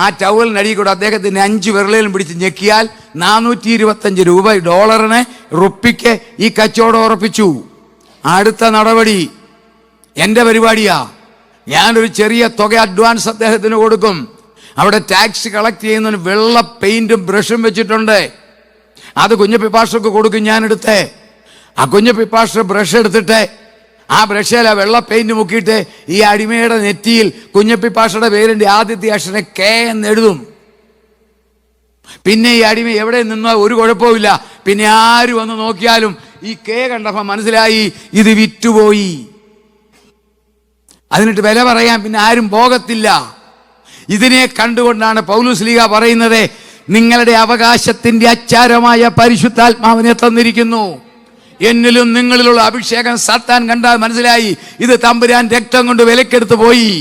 ആ ടവലിനടിയിൽ കൂടെ അദ്ദേഹത്തിൻ്റെ 5 വിരളിലും പിടിച്ച് ഞെക്കിയാൽ 425 രൂപ ഡോളറിന് റുപ്പിക്ക് ഈ കച്ചവടം ഉറപ്പിച്ചു. അടുത്ത നടപടി എൻ്റെ പരിപാടിയാ. ഞാനൊരു ചെറിയ തുക അഡ്വാൻസ് അദ്ദേഹത്തിന് കൊടുക്കും. അവിടെ ടാക്സ് കളക്ട് ചെയ്യുന്നതിന് വെള്ള പെയിന്റും ബ്രഷും വെച്ചിട്ടുണ്ട്. അത് കുഞ്ഞപ്പി പാഷക്ക് കൊടുക്കും. ഞാൻ എടുത്തേ ആ കുഞ്ഞപ്പി പാഷ ബ്രഷ് എടുത്തിട്ട് ആ ബ്രഷിൽ ആ വെള്ള പെയിന്റ് മുക്കിയിട്ട് ഈ അടിമയുടെ നെറ്റിയിൽ കുഞ്ഞപ്പി പാഷയുടെ പേരിൻ്റെ ആദ്യത്തെ അക്ഷരം K എന്ന് എഴുതും. പിന്നെ ഈ അടിമ എവിടെ നിന്നോ ഒരു കുഴപ്പമില്ല. പിന്നെ ആര് വന്ന് നോക്കിയാലും ഈ K കണ്ടപ്പോൾ മനസ്സിലായി ഇത് വിറ്റുപോയി. അതിനിട്ട് വില പറയാൻ പിന്നെ ആരും പോകത്തില്ല. ഇതിനെ കണ്ടുകൊണ്ടാണ് പൗലോസ് ലീഗ പറയുന്നത്, നിങ്ങളുടെ അവകാശത്തിന്റെ അച്ചാരമായ പരിശുദ്ധാത്മാവിനെ തന്നിരിക്കുന്നു. എന്നിലും നിങ്ങളിലുള്ള അഭിഷേകം സാത്താൻ കണ്ടാൽ മനസ്സിലായി ഇത് തമ്പുരാൻ രക്തം കൊണ്ട് വിലക്കെടുത്ത് പോയി.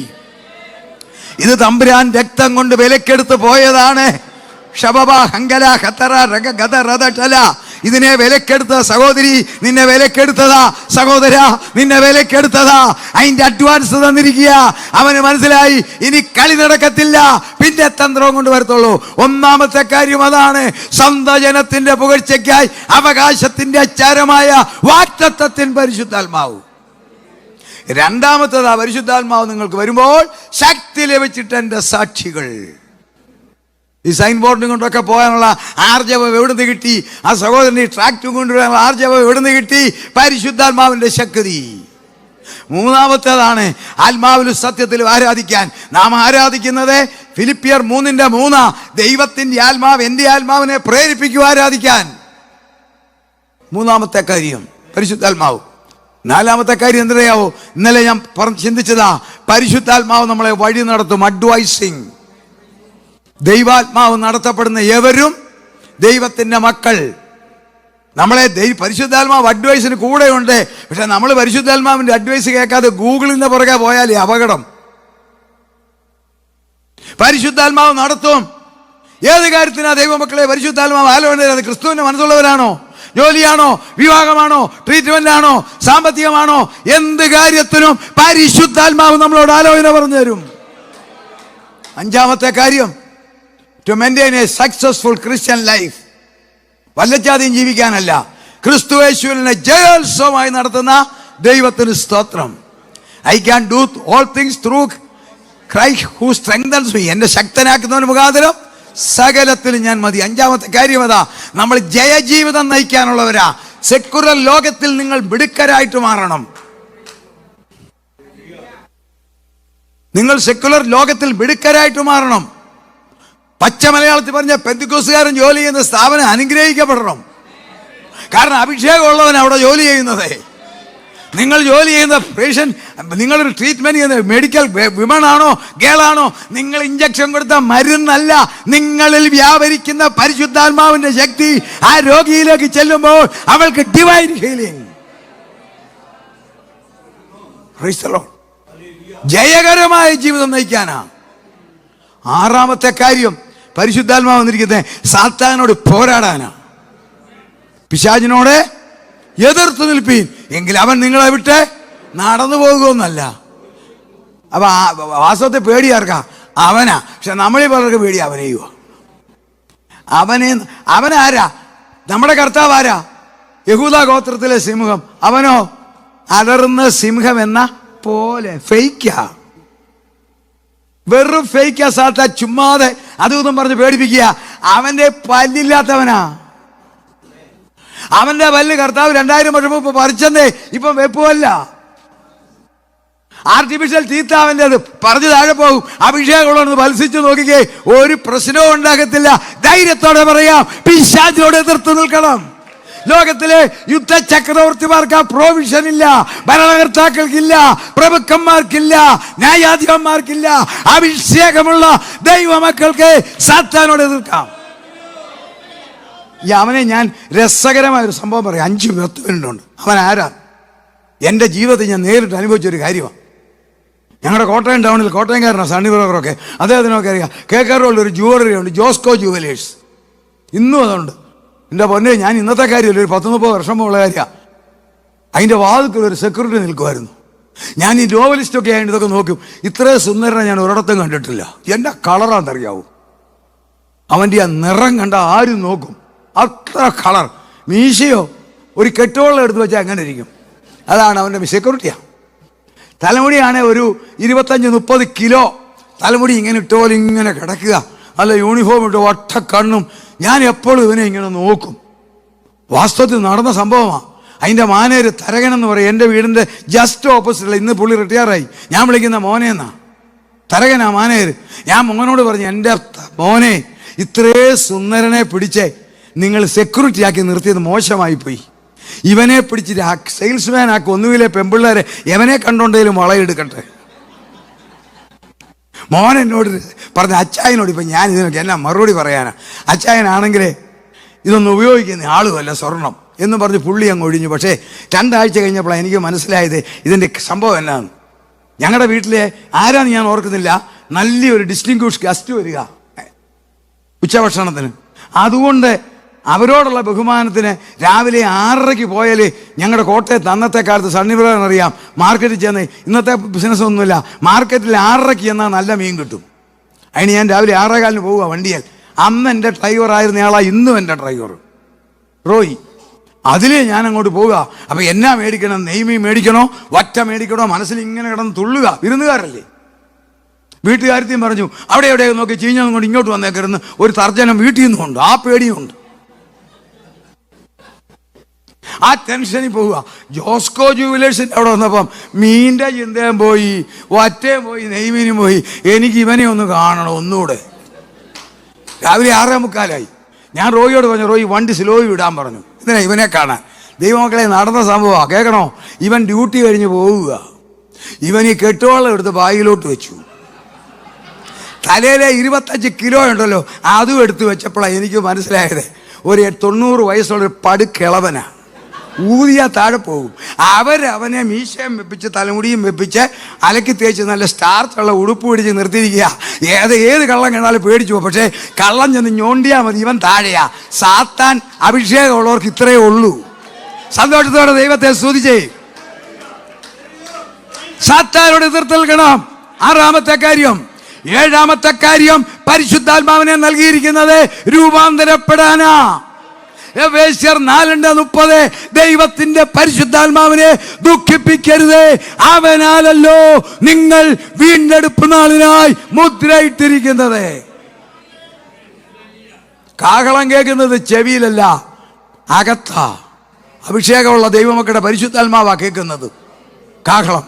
ഇത് തമ്പുരാൻ രക്തം കൊണ്ട് വിലക്കെടുത്ത് പോയതാണ്. ഇതിനെ വിലക്കെടുത്ത സഹോദരി, നിന്നെ വിലക്കെടുത്തതാ. സഹോദര, നിന്നെ വിലക്കെടുത്തതാ. അതിന്റെ അഡ്വാൻസ് തന്നിരിക്കുക. അവന് മനസ്സിലായി ഇനി കളി നടക്കത്തില്ല, പിന്നെ തന്ത്രവും കൊണ്ട് വരത്തുള്ളൂ. ഒന്നാമത്തെ കാര്യം അതാണ്, സ്വന്തം ജനത്തിന്റെ പുകഴ്ചയ്ക്കായി അവകാശത്തിന്റെ അച്ചാരമായ വാഗ്ദത്തത്തിൻ പരിശുദ്ധാത്മാവ്. രണ്ടാമത്തേതാ, പരിശുദ്ധാത്മാവ് നിങ്ങൾക്ക് വരുമ്പോൾ ശക്തി ലഭിച്ചിട്ട് എൻ്റെ സാക്ഷികൾ. ഈ സൈൻ ബോർഡിനും കൊണ്ടൊക്കെ പോകാനുള്ള ആർജവം എവിടുന്ന് കിട്ടി? ആ സഹോദരൻ ഈ ട്രാക്റ്റും കൊണ്ടുവരാനുള്ള ആർജവം എവിടുന്ന് കിട്ടി? പരിശുദ്ധാത്മാവിന്റെ ശക്തി. മൂന്നാമത്തേതാണ് ആത്മാവിലും സത്യത്തിലും ആരാധിക്കാൻ. നാം ആരാധിക്കുന്നത് ഫിലിപ്പിയർ 3:3 ദൈവത്തിന്റെ ആത്മാവ് എൻ്റെ ആത്മാവിനെ പ്രേരിപ്പിക്കുക ആരാധിക്കാൻ. മൂന്നാമത്തെ കാര്യം പരിശുദ്ധാത്മാവ്. നാലാമത്തെ കാര്യം എന്തറിയാവോ? ഇന്നലെ ഞാൻ ചിന്തിച്ചതാ, പരിശുദ്ധാത്മാവ് നമ്മളെ വഴി നടത്തും. അഡ്വൈസിങ്. ദൈവാത്മാവ് നടത്തപ്പെടുന്ന എവരും ദൈവത്തിന്റെ മക്കൾ. നമ്മളെ പരിശുദ്ധാത്മാവ് അഡ്വൈസിന് കൂടെയുണ്ട്. പക്ഷെ നമ്മൾ പരിശുദ്ധാത്മാവിന്റെ അഡ്വൈസ് കേൾക്കാതെ ഗൂഗിളിന്റെ പുറകെ പോയാലേ അപകടം. പരിശുദ്ധാത്മാവ് നടത്തും. ഏത് കാര്യത്തിനാ ദൈവമക്കളെ പരിശുദ്ധാത്മാവ് ആലോചന? ക്രിസ്തുവിന്റെ മനസ്സുള്ളവരാണോ? ജോലിയാണോ, വിവാഹമാണോ, ട്രീറ്റ്മെന്റ് ആണോ, സാമ്പത്തികമാണോ, എന്ത് കാര്യത്തിനും പരിശുദ്ധാത്മാവ് നമ്മളോട് ആലോചന പറഞ്ഞു തരും. അഞ്ചാമത്തെ കാര്യം, to maintain a successful Christian life. വല്ലച്ചാതെയും ജീവിക്കാനല്ല, ക്രിസ്തുയേശുവിനെ ജയോത്സവമായി നടത്തുന്ന ദൈവത്തിന് സ്തോത്രം. I can do all things through Christ who strengthens me. എന്നെ ശക്തനാക്കുന്നവന് മുഖാന്തരം സകലത്തിലും ഞാൻ മതി. അഞ്ചാമത്തെ കാര്യം അതാ, നമ്മൾ ജയജീവിതം നയിക്കാനുള്ളവരാ. സെക്കുലർ ലോകത്തിൽ നിങ്ങൾ മിടുക്കരായിട്ട് മാറണം. നിങ്ങൾ സെക്കുലർ ലോകത്തിൽ മിടുക്കരായിട്ട് മാറണം. പച്ച മലയാളത്തിൽ പറഞ്ഞ പെന്തിക്കോസുകാരൻ ജോലി ചെയ്യുന്ന സ്ഥാപനം അനുഗ്രഹിക്കപ്പെടണം. കാരണം അഭിഷേകമുള്ളവൻ അവിടെ ജോലി ചെയ്യുന്നത്. നിങ്ങൾ ജോലി ചെയ്യുന്ന പേഷ്യൻ, നിങ്ങളൊരു ട്രീറ്റ്മെന്റ് ചെയ്യുന്ന മെഡിക്കൽ വിമൺ ആണോ, ഗേളാണോ, നിങ്ങൾ ഇഞ്ചക്ഷൻ കൊടുത്ത മരുന്നല്ല, നിങ്ങളിൽ വ്യാപരിക്കുന്ന പരിശുദ്ധാത്മാവിന്റെ ശക്തി ആ രോഗിയിലേക്ക് ചെല്ലുമ്പോൾ അവൾക്ക് ഡിവൈൻ ഹീലിംഗ്. ജയകരമായ ജീവിതം നയിക്കാനാ. ആറാമത്തെ കാര്യം, പരിശുദ്ധാത്മാവ് വന്നിരിക്കുന്നത് സാത്താനോട് പോരാടാനാ. പിശാചിനോട് എതിർത്ത് നിൽപ്പീൻ, എങ്കിൽ അവൻ നിങ്ങളെ വിട്ട് നടന്നു പോകുമെന്നല്ല. അപ്പൊ വാസ്തവത്തെ പേടിയാർക്കാ? അവനാ. പക്ഷെ നമ്മളീ പലർക്ക് പേടി അവനെയോ. അവനാരാ? നമ്മുടെ കർത്താവ് ആരാ? യഹൂദ ഗോത്രത്തിലെ സിംഹം. അവനോ അലറുന്ന സിംഹം എന്ന പോലെ ഫെയ്ക്കാ, വെറും ഫെയ്ക്കാ. സാത്താ ചുമ്മാതെ അതും പറഞ്ഞ് പേടിപ്പിക്കുക. അവന്റെ പല്ലില്ലാത്തവനാ. അവന്റെ പല്ല് കർത്താവ് 2000 വർഷം മുമ്പ് പറിച്ചെന്നേ, ഇപ്പം വെപ്പുമല്ല. ആർട്ടിഫിഷ്യൽ തീറ്റ അവൻ്റെത്. പറഞ്ഞു താഴെ പോകും. അഭിഷേകമുള്ളതെന്ന് മത്സിച്ച് നോക്കിക്കേ, ഒരു പ്രശ്നവും ഉണ്ടാകത്തില്ല. ധൈര്യത്തോടെ പറയാം, പിശാചിനോട് എതിർത്ത് നിൽക്കണം. ലോകത്തിലെ യുദ്ധ ചക്രവർത്തിമാർക്ക് ആ പ്രൊവിഷൻ ഇല്ല, ഭരണകർത്താക്കൾക്കില്ല, പ്രഭുക്കന്മാർക്കില്ല, ന്യായാധിപന്മാർക്കില്ല. അഭിഷേകമുള്ള ദൈവമക്കൾക്ക് സാത്താനോട് എതിർക്കാം. ഈ അവനെ ഞാൻ രസകരമായൊരു സംഭവം പറയാം. 5-10 മിനിറ്റുണ്ട്. അവൻ ആരാ? എൻ്റെ ജീവിതത്തിൽ ഞാൻ നേരിട്ട് അനുഭവിച്ചൊരു കാര്യമാണ്. ഞങ്ങളുടെ കോട്ടയം ടൗണിൽ, കോട്ടയംകാരനാണ് സണ്ണി ബ്രോക്കറൊക്കെ, അദ്ദേഹത്തിനൊക്കെ അറിയാം. കേക്കാറുള്ള ഒരു ജുവലറി ഉണ്ട്, ജോസ്കോ ജുവലേഴ്സ്. ഇന്നും അതുണ്ട്. എൻ്റെ പൊന്നെ, ഞാൻ ഇന്നത്തെ കാര്യമല്ല, ഒരു 10-30 വർഷം മുമ്പുള്ള കാര്യമാണ്. അതിൻ്റെ വാതിൽക്കുള്ള ഒരു സെക്യൂരിറ്റി നിൽക്കുമായിരുന്നു. ഞാൻ ഈ നോവലിസ്റ്റൊക്കെ ആയിട്ട് ഇതൊക്കെ നോക്കും. ഇത്രയും സുന്ദരനെ ഞാൻ ഒരിടത്തും കണ്ടിട്ടില്ല. എൻ്റെ കളറാണെന്നറിയാവൂ. അവൻ്റെ ആ നിറം കണ്ട ആരും നോക്കും. അത്ര കളർ. മീശയോ ഒരു കെട്ടുവെള്ളം എടുത്ത് വെച്ചാൽ അങ്ങനെ ഇരിക്കും. അതാണ് അവൻ്റെ സെക്യൂരിറ്റിയാണ്. തലമുടിയാണെ ഒരു 25-30 കിലോ തലമുടി ഇങ്ങനെ ഇട്ടുപോലെ ഇങ്ങനെ കിടക്കുക. അല്ല യൂണിഫോം ഇട്ട് ഒറ്റ കണ്ണും. ഞാൻ എപ്പോഴും ഇവനെ ഇങ്ങനെ നോക്കും. വാസ്തവത്തിൽ നടന്ന സംഭവമാണ്. അതിൻ്റെ മാനേര് തരകനെന്ന് പറയും. എൻ്റെ വീടിൻ്റെ ജസ്റ്റ് ഓപ്പോസിറ്റില്ല. ഇന്ന് പുള്ളി റിട്ടയറായി. ഞാൻ വിളിക്കുന്ന മോനെന്നാ. തരകനാ മാനേര്. ഞാൻ മോനോട് പറഞ്ഞു, എൻ്റെ മോനെ, ഇത്രേ സുന്ദരനെ പിടിച്ചേ നിങ്ങൾ സെക്യൂരിറ്റി ആക്കി നിർത്തിയത് മോശമായിപ്പോയി. ഇവനെ പിടിച്ചിട്ട് സെയിൽസ്മാൻ ആക്കി. ഒന്നുമില്ലേ പെമ്പിള്ളേരെ എവനെ കണ്ടോണ്ടേലും വളയെടുക്കട്ടെ. മോൻ എന്നോട് പറഞ്ഞ അച്ചായനോട് ഇപ്പം ഞാൻ ഇതിനൊക്കെ എന്നാ മറുപടി പറയാനാ? അച്ചായനാണെങ്കിലേ ഇതൊന്നും ഉപയോഗിക്കുന്ന ആളുമല്ല, സ്വർണം എന്ന് പറഞ്ഞ് പുള്ളി അങ്ങ് ഒഴിഞ്ഞു. പക്ഷേ 2 ആഴ്ച കഴിഞ്ഞപ്പോഴാണ് എനിക്ക് മനസ്സിലായത് ഇതിൻ്റെ സംഭവം എന്നാന്ന്. ഞങ്ങളുടെ വീട്ടിലെ ആരാന്ന് ഞാൻ ഓർക്കുന്നില്ല, നല്ലൊരു ഡിസ്റ്റിങ്ക്വിഷ് ഗസ്റ്റ് വരിക ഉച്ചഭക്ഷണത്തിന്. അതുകൊണ്ട് അവരോടുള്ള ബഹുമാനത്തിന് രാവിലെ 6:30 പോയാൽ ഞങ്ങളുടെ കോട്ടയത്ത് അന്നത്തെ കാലത്ത് സണ്ണിപ്രദം അറിയാം, മാർക്കറ്റിൽ ചെന്ന്, ഇന്നത്തെ ബിസിനസ് ഒന്നുമില്ല, മാർക്കറ്റിൽ 6:30 എന്നാൽ നല്ല മീൻ കിട്ടും. അതിന് ഞാൻ രാവിലെ 6:15 പോവുക വണ്ടിയാൽ. അന്ന് എൻ്റെ ഡ്രൈവർ ആയിരുന്ന ആളാ ഇന്നും എൻ്റെ ഡ്രൈവർ റോയി. അതിലേ ഞാൻ അങ്ങോട്ട് പോവുക. അപ്പം എന്നാ മേടിക്കണം? നെയ്മീൻ മേടിക്കണോ, വറ്റ മേടിക്കണോ? മനസ്സിൽ ഇങ്ങനെ കിടന്ന് തുള്ളുക. വിരുന്നുകാരല്ലേ. വീട്ടുകാരത്തെയും പറഞ്ഞു, അവിടെ എവിടെ നോക്കി ചീഞ്ഞതും കൊണ്ട് ഇങ്ങോട്ട് വന്നേക്കരുന്ന് ഒരു തർജ്ജനം വീട്ടിൽ നിന്നുമുണ്ട്. ആ പേടിയുണ്ട്. ആ ടെൻഷനിൽ പോവുക. ജോസ്കോ ജുവലേഴ്സിൻ്റെ അവിടെ വന്നപ്പം മീൻ്റെ ചിന്തയും പോയി, വറ്റയും പോയി, നെയ്മീനും പോയി. എനിക്ക് ഇവനെ ഒന്ന് കാണണം ഒന്നുകൂടെ. രാവിലെ 6:45. ഞാൻ റോയിയോട് പറഞ്ഞു, റോയി വണ്ടി സ്ലോ വിടാൻ പറഞ്ഞു. ഇതിനാ ഇവനെ കാണാൻ. ദൈവമക്കളെ, നടന്ന സംഭവമാണ്, കേൾക്കണോ? ഇവൻ ഡ്യൂട്ടി കഴിഞ്ഞ് പോവുക. ഇവൻ ഈ കെട്ടുവെള്ളം എടുത്ത് ബാഗിലോട്ട് വെച്ചു. തലയിലെ 25 കിലോ ഉണ്ടല്ലോ, അതും എടുത്ത് വെച്ചപ്പോഴാണ് എനിക്ക് മനസ്സിലായത് ഒരു 90 വയസ്സുള്ളൊരു പടുക്കിളവനാ. ഊതിയാ താഴെ പോകും. അവനെ മീശയും വെപ്പിച്ച് തലമുടിയും വെപ്പിച്ച് അലക്കി തേച്ച് നല്ല സ്റ്റാർച്ചുള്ള ഉടുപ്പ് പിടിച്ച് നിർത്തിയിരിക്കുക. ഏത് കള്ളം കണ്ടാലും പേടിച്ചു പോകും. പക്ഷേ കള്ളം ചെന്ന് ഞോണ്ടിയാൽ മതി, ഇവൻ താഴെയാ. സാത്താൻ അഭിഷേകമുള്ളവർക്ക് ഇത്രയേ ഉള്ളൂ. സന്തോഷത്തോടെ ദൈവത്തെ സ്തുതിച്ചേ. സാത്താനോട് എതിർത്ത് നിൽക്കണം. 6-ാമത്തെ കാര്യം. 7-ാമത്തെ കാര്യം, പരിശുദ്ധാത്മാവിനെ നൽകിയിരിക്കുന്നത് രൂപാന്തരപ്പെടാനാ. എഫേസ്യർ 4:30 ദൈവത്തിന്റെ പരിശുദ്ധാത്മാവിനെ ദുഃഖിപ്പിക്കരുത്, അവനാലല്ലോ നിങ്ങൾ വീണ്ടെടുപ്പ് നാളിനായി മുദ്രയിട്ടിരിക്കുന്നത്. കാഹളം കേൾക്കുന്നത് ചെവിയിലല്ല, അകത്താ. അഭിഷേകമുള്ള ദൈവമക്കളുടെ പരിശുദ്ധാത്മാവാ കേൾക്കുന്നത് കാഹളം.